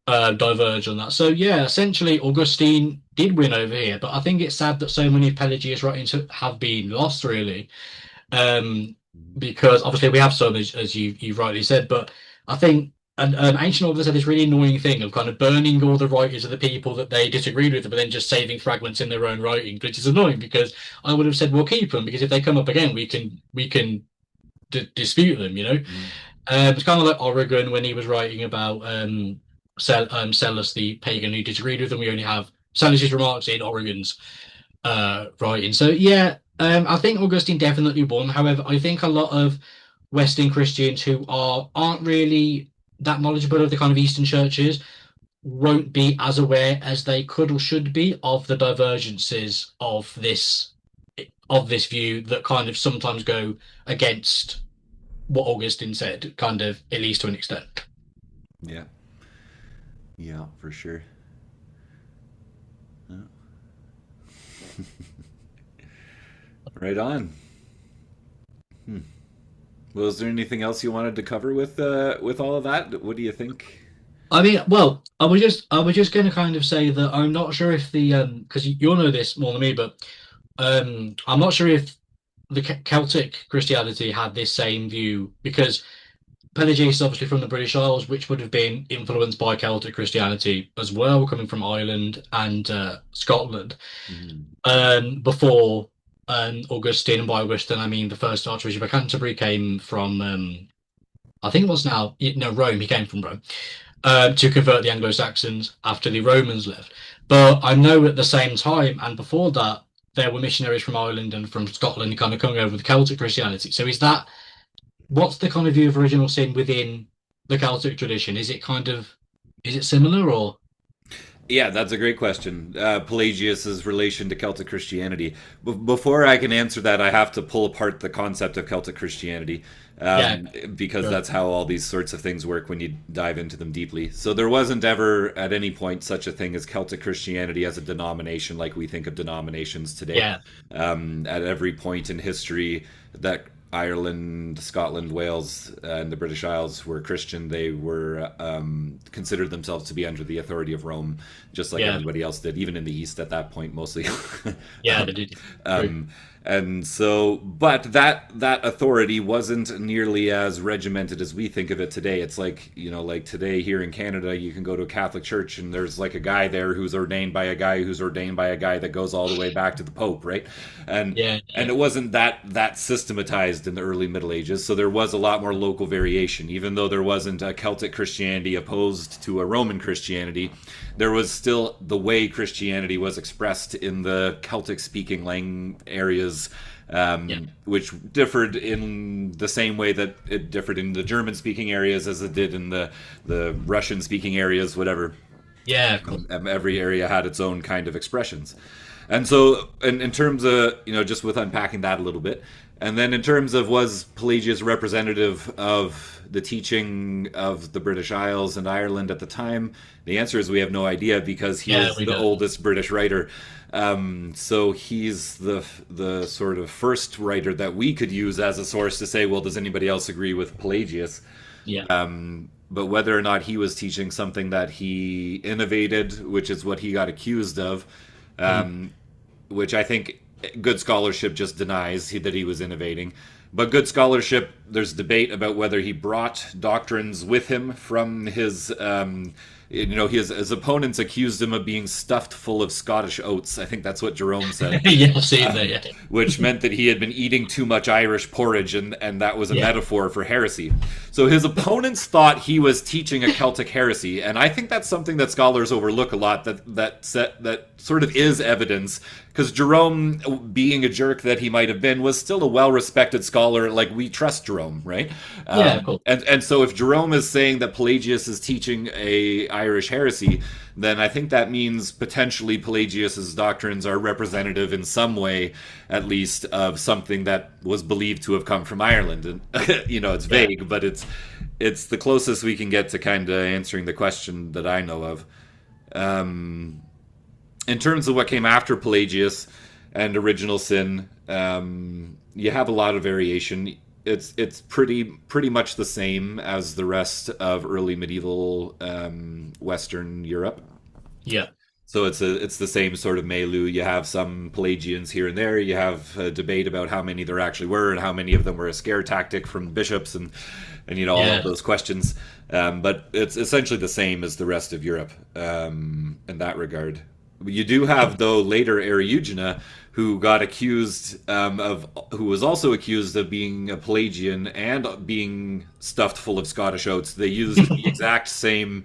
diverge on that. So essentially Augustine did win over here, but I think it's sad that so many of Pelagius writings have been lost, really, because obviously we have some, as you rightly said, but I think and ancient authors had this really annoying thing of kind of burning all the writers of the people that they disagreed with, but then just saving fragments in their own writing, which is annoying because I would have said, "Well, keep them because if they come up again, we can dispute them." Mm. It's kind of like Origen when he was writing about Cellus, the pagan who disagreed with him. We only have Cellus's remarks in Origen's writing. So yeah, I think Augustine definitely won. However, I think a lot of Western Christians who aren't really that knowledgeable of the kind of Eastern churches won't be as aware as they could or should be of the divergences of this view that kind of sometimes go against what Augustine said, kind of at least to an extent. Yeah. Yeah, for sure. Yeah. Right on. Hmm. Well, is there anything else you wanted to cover with all of that? What do you think? I mean, well, I was just going to kind of say that I'm not sure if the because you'll know this more than me, but I'm not sure if the Celtic Christianity had this same view because Pelagius is obviously from the British Isles, which would have been influenced by Celtic Christianity as well, coming from Ireland and Scotland. Mhm. Before Augustine, and by Augustine I mean the first Archbishop of Canterbury came from, I think it was now, no, Rome. He came from Rome to convert the Anglo-Saxons after the Romans left. But I know at the same time and before that, there were missionaries from Ireland and from Scotland kind of coming over with Celtic Christianity. So what's the kind of view of original sin within the Celtic tradition? Is it similar or? Yeah, that's a great question. Pelagius's relation to Celtic Christianity. Before I can answer that, I have to pull apart the concept of Celtic Christianity, Yeah, because sure. that's how all these sorts of things work when you dive into them deeply. So there wasn't ever at any point such a thing as Celtic Christianity as a denomination like we think of denominations today. Yeah, At every point in history that Ireland, Scotland, Wales, and the British Isles were Christian, they were considered themselves to be under the authority of Rome, just like yeah, everybody else did, even in the East at that point, mostly. yeah. um, They did. True. um, and so, but that authority wasn't nearly as regimented as we think of it today. It's like, like today here in Canada, you can go to a Catholic church and there's like a guy there who's ordained by a guy who's ordained by a guy that goes all the way back to the Pope, right? And Yeah, and yeah, it wasn't that systematized in the early Middle Ages, so there was a lot more local variation. Even though there wasn't a Celtic Christianity opposed to a Roman Christianity, there was still the way Christianity was expressed in the Celtic speaking areas, yeah, which differed in the same way that it differed in the German speaking areas as it did in the Russian speaking areas, whatever. yeah. Of course. Every area had its own kind of expressions. And so, in terms of, just with unpacking that a little bit, and then in terms of was Pelagius representative of the teaching of the British Isles and Ireland at the time, the answer is we have no idea because he Yeah, was we the don't. oldest British writer. So he's the sort of first writer that we could use as a source to say, well, does anybody else agree with Pelagius? Yeah, But whether or not he was teaching something that he innovated, which is what he got accused of, mm, which I think good scholarship just denies that he was innovating. But good scholarship, there's debate about whether he brought doctrines with him from his his opponents accused him of being stuffed full of Scottish oats. I think that's what Jerome said, yeah. I've seen that. Yeah, which meant that he had been eating too much Irish porridge, and that was a yeah, metaphor for heresy. So his opponents thought he was teaching a Celtic heresy, and I think that's something that scholars overlook a lot. That sort of is evidence, because Jerome, being a jerk that he might have been, was still a well-respected scholar. Like, we trust Jerome, right? yeah. Cool. And so if Jerome is saying that Pelagius is teaching a Irish heresy, then I think that means potentially Pelagius's doctrines are representative in some way, at least, of something that was believed to have come from Ireland. And it's Yeah, vague, but it's the closest we can get to kind of answering the question that I know of. In terms of what came after Pelagius and original sin, you have a lot of variation. It's pretty much the same as the rest of early medieval Western Europe. yeah, So it's the same sort of milieu. You have some Pelagians here and there. You have a debate about how many there actually were and how many of them were a scare tactic from bishops and all of Yeah, those questions. But it's essentially the same as the rest of Europe in that regard. You do have though later Eriugena who got accused who was also accused of being a Pelagian and being stuffed full of Scottish oats. They used the exact crazy. same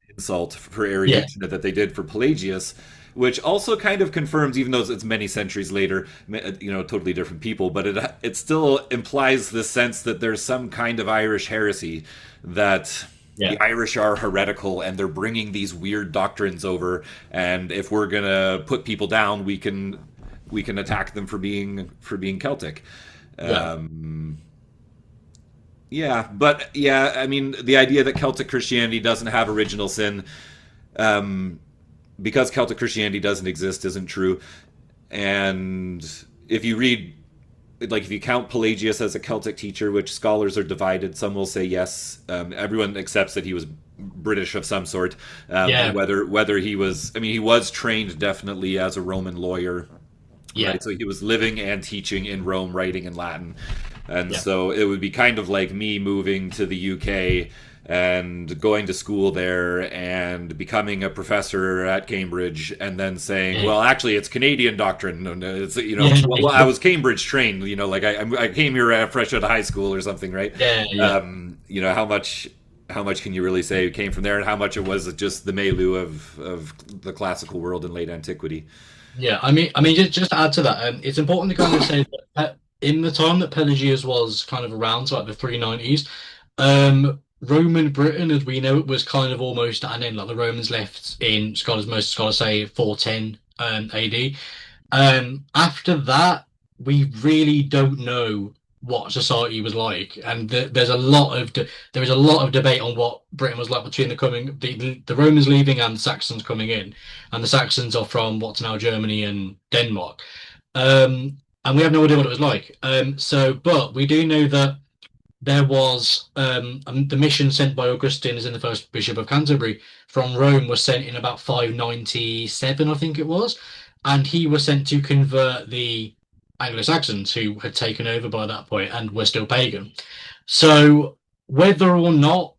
insult for Yeah, Eriugena that they did for Pelagius, which also kind of confirms, even though it's many centuries later, totally different people, but it still implies the sense that there's some kind of Irish heresy that yeah. the Irish are heretical and they're bringing these weird doctrines over, and if we're gonna put people down, we can attack them for being Celtic. Yeah. Um, yeah, but yeah, I mean, the idea that Celtic Christianity doesn't have original sin, um, because Celtic Christianity doesn't exist, isn't true. And if you read, like, if you count Pelagius as a Celtic teacher, which scholars are divided, some will say yes. Everyone accepts that he was British of some sort. Yeah, Whether he was, I mean, he was trained definitely as a Roman lawyer, yeah, right? So he was living and teaching in Rome, writing in Latin. And yeah. so it would be kind of like me moving to the UK and going to school there and becoming a professor at Cambridge and then saying, Yeah, well, actually, it's Canadian doctrine. And it's, yeah, well, I was Cambridge trained, like I came here fresh out of high school or something, right? yeah, yeah. How much can you really say came from there, and how much it was just the milieu of the classical world in late antiquity? Yeah, I mean, just to add to that, it's important to kind of say that in the time that Pelagius was kind of around, so like the 390s, Roman Britain, as we know it, was kind of almost at an end. Like the Romans left in most scholars say 410 AD. After that, we really don't know what society was like, and there is a lot of debate on what Britain was like between the Romans leaving and the Saxons coming in, and the Saxons are from what's now Germany and Denmark, and we have no idea what it was like. But we do know that there was the mission sent by Augustine, as in the first Bishop of Canterbury, from Rome was sent in about 597, I think it was, and he was sent to convert the Anglo-Saxons who had taken over by that point and were still pagan. So whether or not,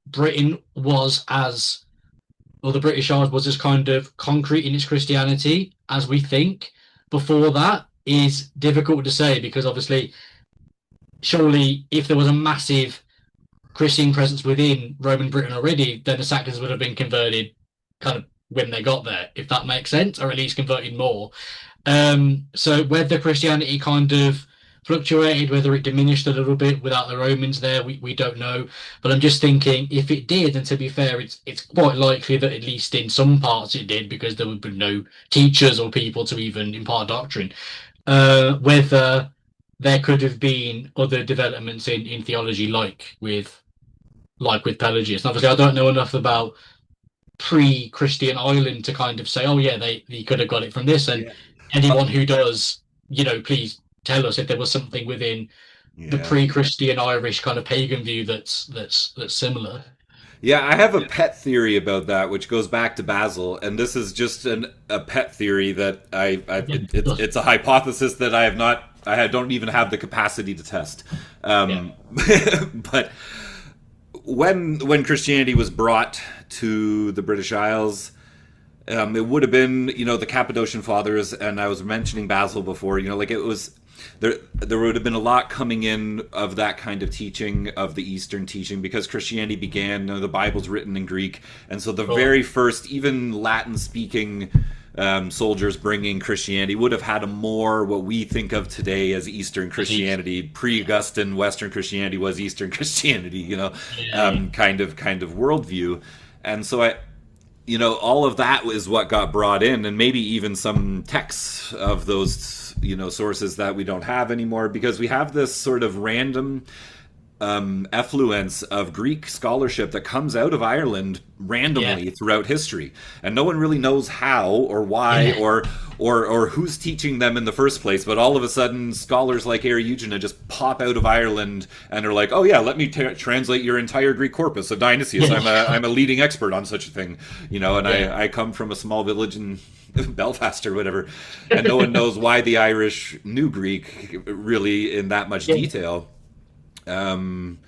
Britain was as, or the British Isles was as kind of concrete in its Christianity as we think before that is difficult to say, because obviously surely if there was a massive Christian presence within Roman Britain already, then the Saxons would have been converted kind of when they got there, if that makes sense, or at least converted more. So whether Christianity kind of fluctuated, whether it diminished a little bit without the Romans there, we don't know. But I'm just thinking if it did, and to be fair, it's quite likely that at least in some parts it did, because there would be no teachers or people to even impart doctrine. Whether there could have been other developments in theology, like with Pelagius. And obviously, I don't know enough about pre-Christian Ireland to kind of say, oh yeah, they could have got it from this. And Yeah. anyone who does, please tell us if there was something within the Yeah. pre-Christian Irish kind of pagan view that's similar. Yeah, I have a pet theory about that, which goes back to Basil, and this is just a pet theory that Yeah, it's a hypothesis that don't even have the capacity to test. yeah, Um, but when Christianity was brought to the British Isles, it would have been, the Cappadocian Fathers, and I was mentioning Basil before. Like it was there would have been a lot coming in of that kind of teaching, of the Eastern teaching, because Christianity began. The Bible's written in Greek, and so the cool. very first, even Latin-speaking soldiers bringing Christianity would have had a more what we think of today as Eastern Christianity. Pre-Augustine Western Christianity was Eastern Christianity, Yeah, kind of worldview, and so all of that is what got brought in, and maybe even some texts of those sources that we don't have anymore, because we have this sort of random effluence of Greek scholarship that comes out of Ireland Yeah, randomly throughout history, and no one really knows how or why yeah, or who's teaching them in the first place. But all of a sudden, scholars like Eriugena just pop out of Ireland and are like, "Oh yeah, let me translate your entire Greek corpus of Dionysius. yeah, I'm a leading expert on such a thing, you know." And yeah, I come from a small village in Belfast or whatever, and no one knows why the Irish knew Greek really in that much yeah, detail. Um,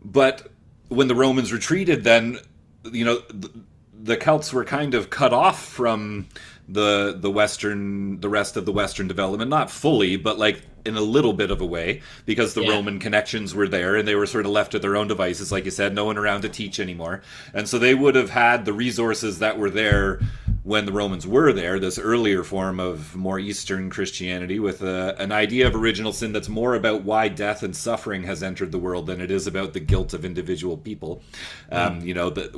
but when the Romans retreated, then the Celts were kind of cut off from the rest of the Western development, not fully, but like in a little bit of a way, because the yeah, Roman connections were there and they were sort of left to their own devices, like you said, no one around to teach anymore, and so they would have had the resources that were there when the Romans were there, this earlier form of more Eastern Christianity with an idea of original sin that's more about why death and suffering has entered the world than it is about the guilt of individual people. mm,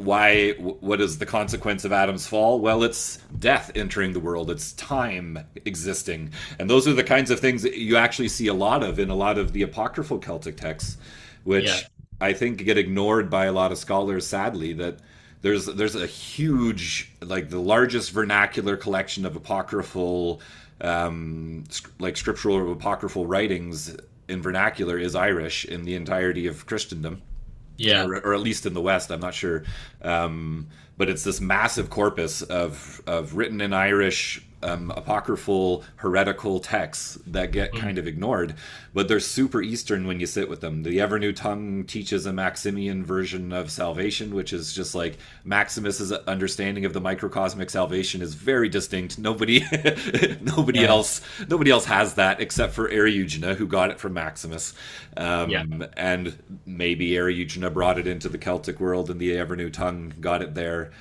What is the consequence of Adam's fall? Well, it's death entering the world, it's time existing. And those are the kinds of things that you actually see a lot of in a lot of the apocryphal Celtic texts, yeah, which I think get ignored by a lot of scholars, sadly, that there's a huge, like the largest vernacular collection of apocryphal like scriptural or apocryphal writings in vernacular is Irish in the entirety of Christendom, yeah. or at least in the West. I'm not sure, but it's this massive corpus of written in Irish apocryphal heretical texts that get Mm. kind of ignored, but they're super Eastern when you sit with them. The Ever New Tongue teaches a Maximian version of salvation, which is just like Maximus's understanding of the microcosmic salvation is very distinct. Nobody Yeah, else has that except for Eriugena, who got it from Maximus, yeah. and maybe Eriugena brought it into the Celtic world, and the Ever New Tongue got it there.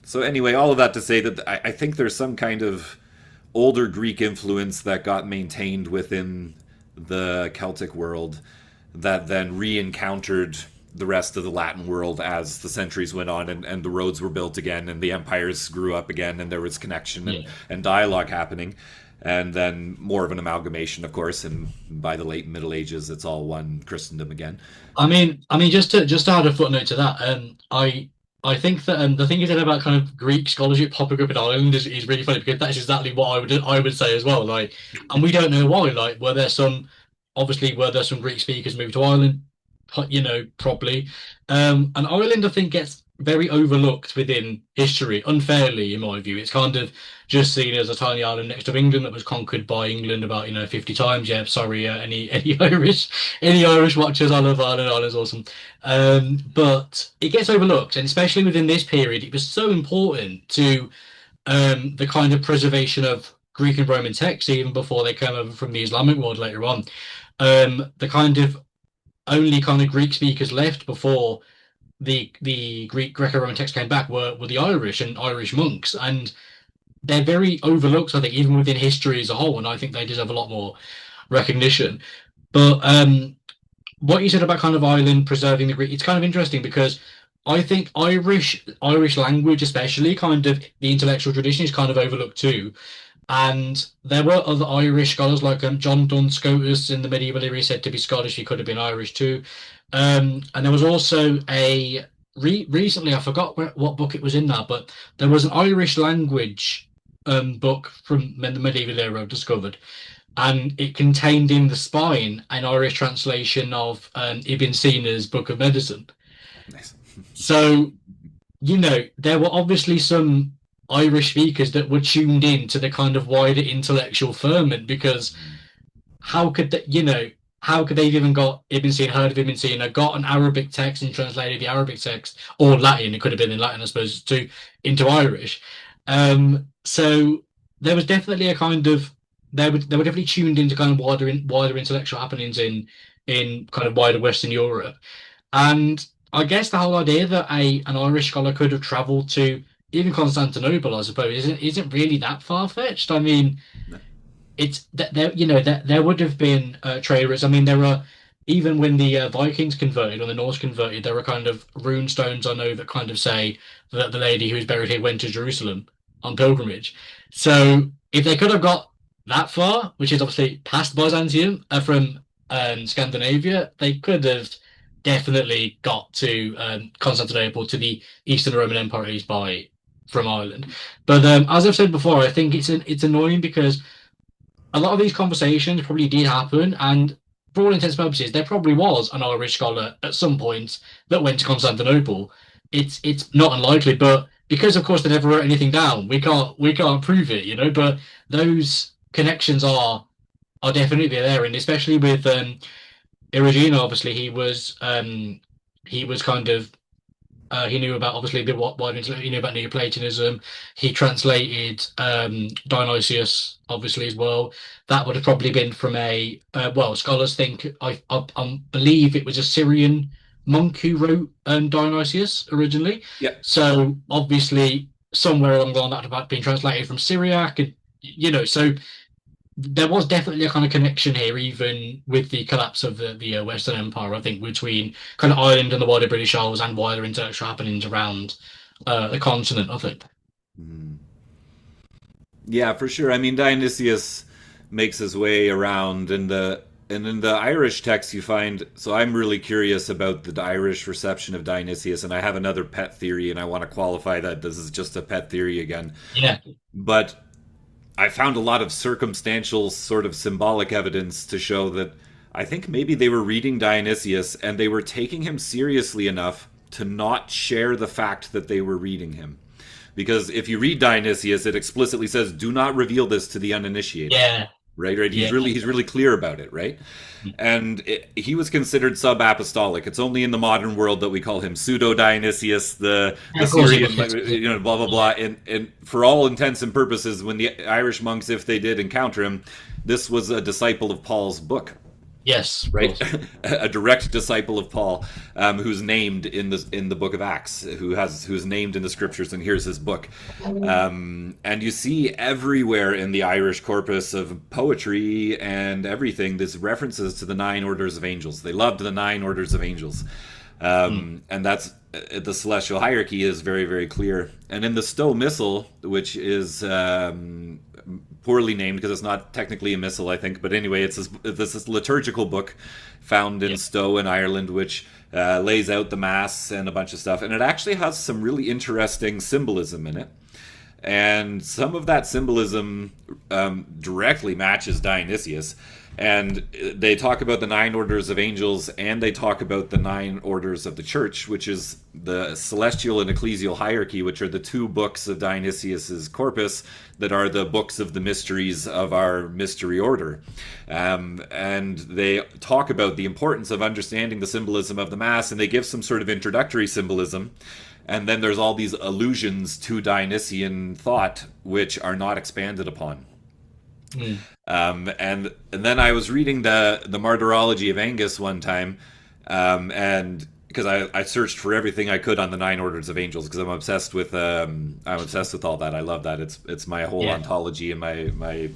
So anyway, all of that to say that I think there's some kind of older Greek influence that got maintained within the Celtic world that then re-encountered the rest of the Latin world as the centuries went on, and the roads were built again and the empires grew up again and there was connection Yeah. and dialogue happening. And then more of an amalgamation, of course, and by the late Middle Ages, it's all one Christendom again. I mean, just to add a footnote to that, I think that the thing you said about kind of Greek scholarship popping up in Ireland is really funny because that's exactly what I would say as well. Like, and we don't know why. Like, were there some Greek speakers moved to Ireland? Probably. And Ireland, I think, gets very overlooked within history, unfairly, in my view. It's kind of just seen as a tiny island next to England that was conquered by England about 50 times. Yeah, sorry, any Irish watchers. I love Ireland. Ireland's awesome. But it gets overlooked, and especially within this period, it was so important to the kind of preservation of Greek and Roman texts, even before they came over from the Islamic world later on. The kind of only kind of Greek speakers left before the Greek Greco-Roman text came back were the Irish and Irish monks, and they're very overlooked, I think, even within history as a whole, and I think they deserve a lot more recognition. But what you said about kind of Ireland preserving the Greek, it's kind of interesting because I think Irish language, especially kind of the intellectual tradition, is kind of overlooked too. And there were other Irish scholars like John Duns Scotus in the medieval era, said to be Scottish. He could have been Irish too. And there was also recently, I forgot what book it was in now, but there was an Irish language book from the medieval era discovered, and it contained in the spine an Irish translation of Ibn Sina's Book of Medicine. Nice. So there were obviously some Irish speakers that were tuned in to the kind of wider intellectual ferment because how could that, how could they've even got Ibn Sina, heard of Ibn Sina, got an Arabic text and translated the Arabic text or Latin, it could have been in Latin, I suppose, too, into Irish. So there was definitely a kind of they were definitely tuned into kind of wider intellectual happenings in kind of wider Western Europe. And I guess the whole idea that an Irish scholar could have travelled to even Constantinople, I suppose, isn't really that far fetched. I mean, it's that there would have been trade routes. I mean, there are even when the Vikings converted or the Norse converted, there are kind of rune stones I know that kind of say that the lady who was buried here went to Jerusalem on pilgrimage. So if they could have got that far, which is obviously past Byzantium, from Scandinavia, they could have definitely got to Constantinople, to the Eastern Roman Empire, at least by from Ireland. But as I've said before, I think it's annoying because a lot of these conversations probably did happen, and for all intents and purposes, there probably was an Irish scholar at some point that went to Constantinople. It's not unlikely, but because of course they never wrote anything down, we can't prove it, you know. But those connections are definitely there, and especially with Erigino, obviously he was kind of he knew about obviously a bit what he knew about Neoplatonism. He translated Dionysius obviously as well. That would have probably been from a well, scholars think I believe it was a Syrian monk who wrote Dionysius originally. Yeah. So obviously somewhere along the line that had been translated from Syriac, and you know, so there was definitely a kind of connection here, even with the collapse of the Western Empire. I think between kind of Ireland and the wider British Isles and wider intellectual happenings around the continent. I think. Mm. Yeah, for sure. I mean, Dionysius makes his way around in the Irish text you find. So I'm really curious about the Irish reception of Dionysius, and I have another pet theory, and I want to qualify that this is just a pet theory again. Yeah. But I found a lot of circumstantial, sort of symbolic evidence to show that I think maybe they were reading Dionysius and they were taking him seriously enough to not share the fact that they were reading him. Because if you read Dionysius, it explicitly says, "Do not reveal this to the uninitiated." Yeah. Right. Yeah. He's really clear about it, right? And he was considered sub-apostolic. It's only in the modern world that we call him pseudo Dionysius, the Of course he Syrian, was. blah blah blah. And for all intents and purposes, when the Irish monks, if they did encounter him, this was a disciple of Paul's book, Yes. Of right? course. A direct disciple of Paul, who's named in the book of Acts, who's named in the scriptures, and here's his book. And you see everywhere in the Irish corpus of poetry and everything, this references to the nine orders of angels. They loved the nine orders of angels, and that's the celestial hierarchy is very very clear. And in the Stowe Missal, which is poorly named because it's not technically a missal, I think. But anyway, it's this liturgical book found in Stowe in Ireland, which lays out the Mass and a bunch of stuff. And it actually has some really interesting symbolism in it. And some of that symbolism directly matches Dionysius. And they talk about the nine orders of angels, and they talk about the nine orders of the church, which is the celestial and ecclesial hierarchy, which are the two books of Dionysius's corpus that are the books of the mysteries of our mystery order. And they talk about the importance of understanding the symbolism of the Mass, and they give some sort of introductory symbolism. And then there's all these allusions to Dionysian thought, which are not expanded upon. And then I was reading the Martyrology of Angus one time, and because I searched for everything I could on the nine orders of angels, because I'm obsessed with all that. I love that. It's my whole ontology and my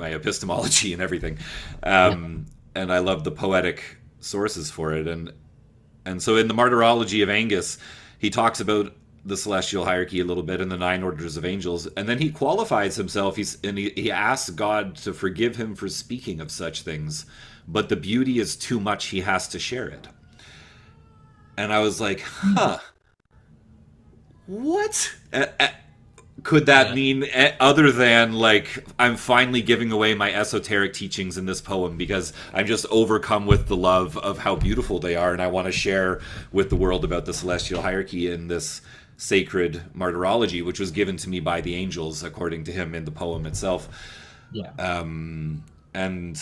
epistemology and everything. And I love the poetic sources for it. And so in the Martyrology of Angus, he talks about the celestial hierarchy a little bit and the nine orders of angels, and then he qualifies himself. He asks God to forgive him for speaking of such things, but the beauty is too much. He has to share it. And I was like, what could that mean, other than like I'm finally giving away my esoteric teachings in this poem because I'm just overcome with the love of how beautiful they are, and I want to share with the world about the celestial hierarchy in this sacred martyrology, which was given to me by the angels, according to him in the poem itself. And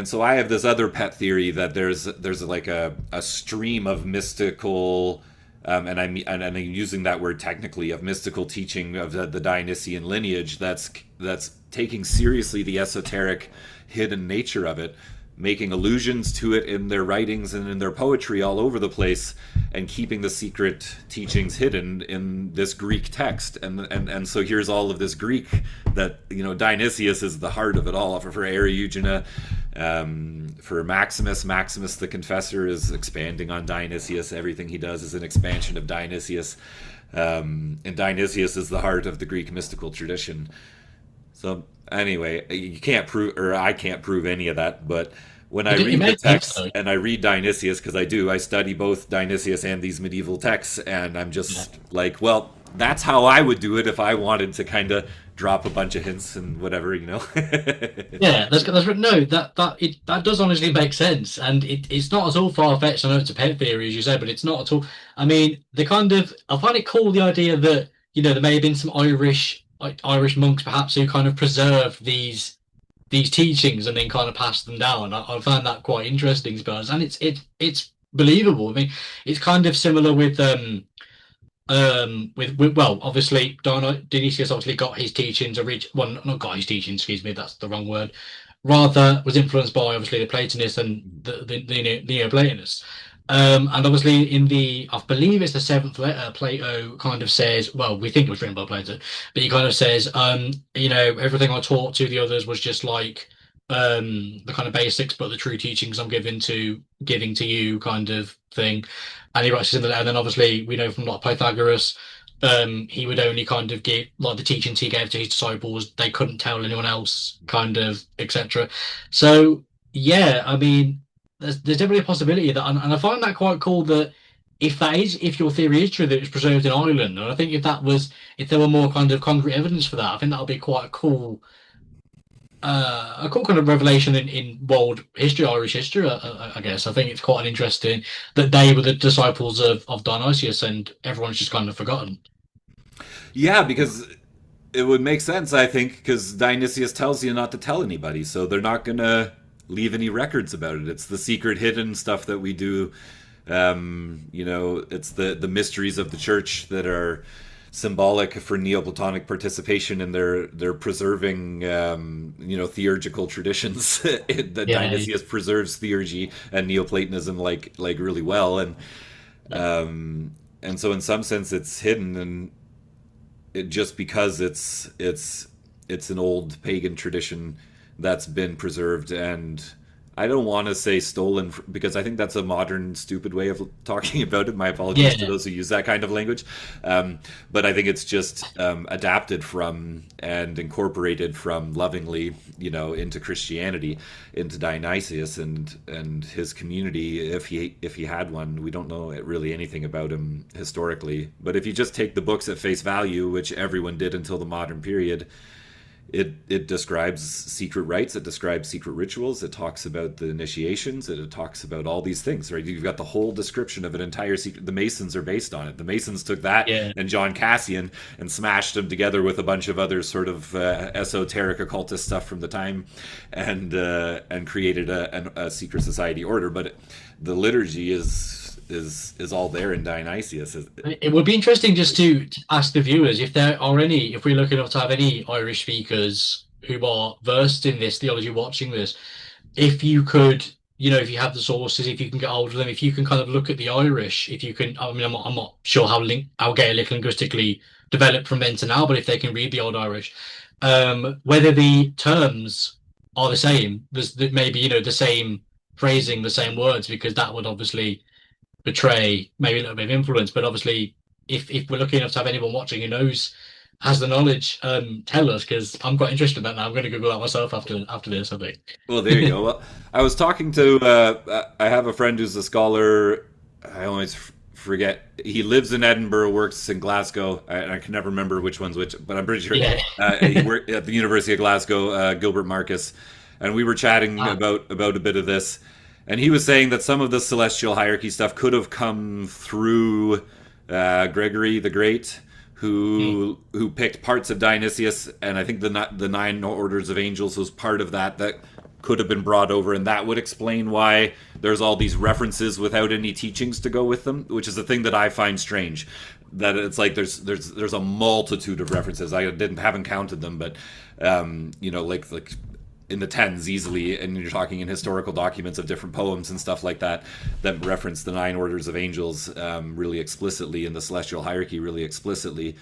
so I have this other pet theory that there's like a stream of mystical, and I'm using that word technically, of mystical teaching of the Dionysian lineage that's taking seriously the esoteric hidden nature of it, making allusions to it in their writings and in their poetry all over the place, and keeping the secret teachings hidden in this Greek text. And so here's all of this Greek that, you know, Dionysius is the heart of it all. For Eriugena, for Maximus the Confessor is expanding on Dionysius. Everything he does is an expansion of Dionysius. And Dionysius is the heart of the Greek mystical tradition. So anyway, you can't prove, or I can't prove any of that, but when I it read the makes sense text though. and I read Dionysius, because I do, I study both Dionysius and these medieval texts, and I'm Yeah. just like, well, that's how I would do it if I wanted to kind of drop a bunch of hints and whatever, you know? Yeah, no, that does honestly make sense, and it's not at all far fetched. I know it's a pet theory, as you said, but it's not at all. I mean, I find it cool the idea that there may have been some Irish monks perhaps who kind of preserved these teachings and then kind of passed them down. I find that quite interesting, Spurs, and it's believable. I mean, it's kind of similar with well, obviously Dionysius obviously got his teachings well, not got his teachings, excuse me, that's the wrong word, rather was influenced by obviously the Platonists and the Neoplatonists. And obviously in I believe it's the seventh letter, Plato kind of says, well, we think it was written by Plato, but he kind of says, everything I taught to the others was just like the kind of basics, but the true teachings I'm giving to you kind of thing. And he writes this in the letter. And then obviously we know from like Pythagoras, he would only kind of give like the teachings he gave to his disciples. They couldn't tell anyone else, kind of, etc. So yeah, I mean, there's definitely a possibility that, and I find that quite cool that if your theory is true that it's preserved in Ireland, and I think if there were more kind of concrete evidence for that, I think that would be quite a cool kind of revelation in world history, Irish history. I guess I think it's quite an interesting that they were the disciples of Dionysius, and everyone's just kind of forgotten. Yeah, because it would make sense, I think, because Dionysius tells you not to tell anybody, so they're not going to leave any records about it. It's the secret hidden stuff that we do. It's the mysteries of the church that are symbolic for Neoplatonic participation in their preserving theurgical traditions. That Yeah, Dionysius preserves theurgy and Neoplatonism like really well, and so in some sense it's hidden, and it just because it's an old pagan tradition that's been preserved, and I don't want to say stolen because I think that's a modern, stupid way of talking about it. My apologies to yeah, those who use that kind of language. But I think it's just adapted from and incorporated from lovingly, into Christianity, into Dionysius and his community. If he had one, we don't know really anything about him historically. But if you just take the books at face value, which everyone did until the modern period, it describes secret rites, it describes secret rituals, it talks about the initiations, it talks about all these things, right? You've got the whole description of an entire secret. The Masons are based on it. The Masons took that yeah. and John Cassian and smashed them together with a bunch of other sort of esoteric occultist stuff from the time, and created a secret society order. But the liturgy is all there in Dionysius. It would be interesting just to ask the viewers if we're lucky enough to have any Irish speakers who are versed in this theology watching this, if you could, if you have the sources, if you can get hold of them, if you can kind of look at the Irish, if you can, I mean, I'm not sure how Gaelic linguistically developed from then to now, but if they can read the Old Irish, whether the terms are the same, maybe, the same phrasing, the same words, because that would obviously betray maybe a little bit of influence. But obviously, if we're lucky enough to have anyone watching who has the knowledge, tell us, because I'm quite interested in that now. I'm going to Google that myself after this, I think. Well, there you go. Well, I was talking to. I have a friend who's a scholar. I always forget. He lives in Edinburgh, works in Glasgow. I can never remember which one's which, but I'm pretty sure Yeah. he worked at the University of Glasgow. Gilbert Marcus, and we were chatting Ah, about a bit of this, and he was saying that some of the celestial hierarchy stuff could have come through Gregory the Great, who picked parts of Dionysius, and I think the nine orders of angels was part of that could have been brought over, and that would explain why there's all these references without any teachings to go with them, which is a thing that I find strange. That it's like there's a multitude of references. I haven't counted them, but like in the tens easily, and you're talking in historical documents of different poems and stuff like that reference the nine orders of angels really explicitly, in the celestial hierarchy really explicitly,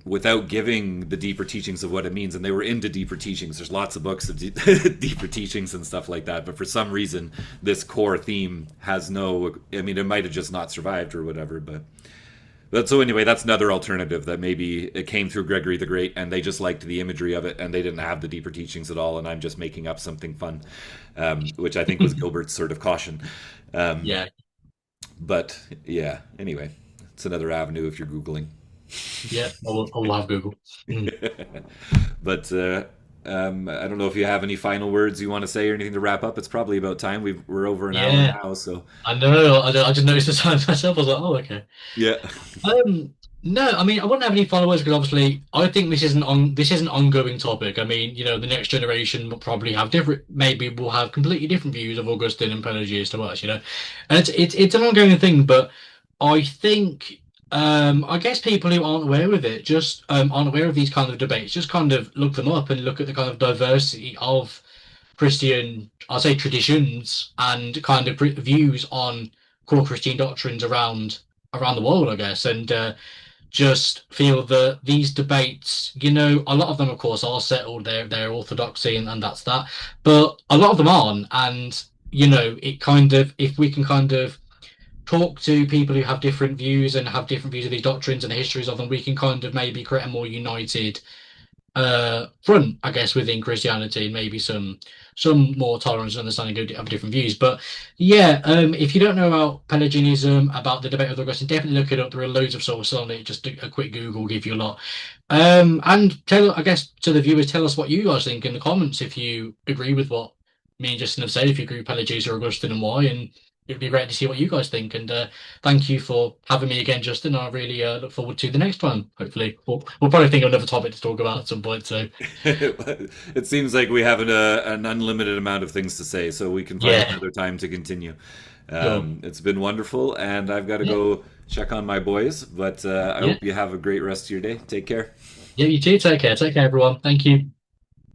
without giving the deeper teachings of what it means. And they were into deeper teachings. There's lots of books of deeper teachings and stuff like that, but for some reason this core theme has no, I mean, it might have just not survived or whatever, but But so anyway, that's another alternative that maybe it came through Gregory the Great, and they just liked the imagery of it, and they didn't have the deeper teachings at all, and I'm just making up something fun, which I think was Gilbert's sort of caution. Um, Yeah, but yeah, anyway, it's another avenue if you're googling. yeah, I will have Google. Mm. But I don't know if you have any final words you want to say or anything to wrap up. It's probably about time. We're over an hour Yeah, now, so I know. I just noticed the time myself. I was like, oh, okay. yeah. Um, no, I mean, I wouldn't have any followers because obviously I think this is an ongoing topic. I mean, the next generation will probably have different, maybe will have completely different views of Augustine and Pelagius to us, and it's an ongoing thing. But I think, I guess people who aren't aware of it just aren't aware of these kind of debates. Just kind of look them up and look at the kind of diversity of Christian, I'll say traditions and kind of views on core Christian doctrines around the world, I guess, and just feel that these debates, a lot of them, of course, are settled. They're orthodoxy, and that's that. But a lot of them aren't, and it kind of if we can kind of talk to people who have different views and have different views of these doctrines and the histories of them, we can kind of maybe create a more united front, I guess, within Christianity, and maybe some more tolerance and understanding of different views. But yeah, if you don't know about Pelagianism, about the debate of the Augustine, definitely look it up. There are loads of sources on it. Just a quick Google will give you a lot. And tell, I guess, to the viewers, tell us what you guys think in the comments if you agree with what me and Justin have said, if you agree with Pelagius or Augustine and why, and it'd be great to see what you guys think. And thank you for having me again, Justin. I really look forward to the next time. Hopefully, we'll probably think of another topic to talk about at some point. So, It seems like we have an unlimited amount of things to say, so we can find yeah, another time to continue. sure. It's been wonderful, and I've got to Yeah, go check on my boys, but I yeah, hope you have a great rest of your day. Take care. yeah. You too. Take care. Take care, everyone. Thank you.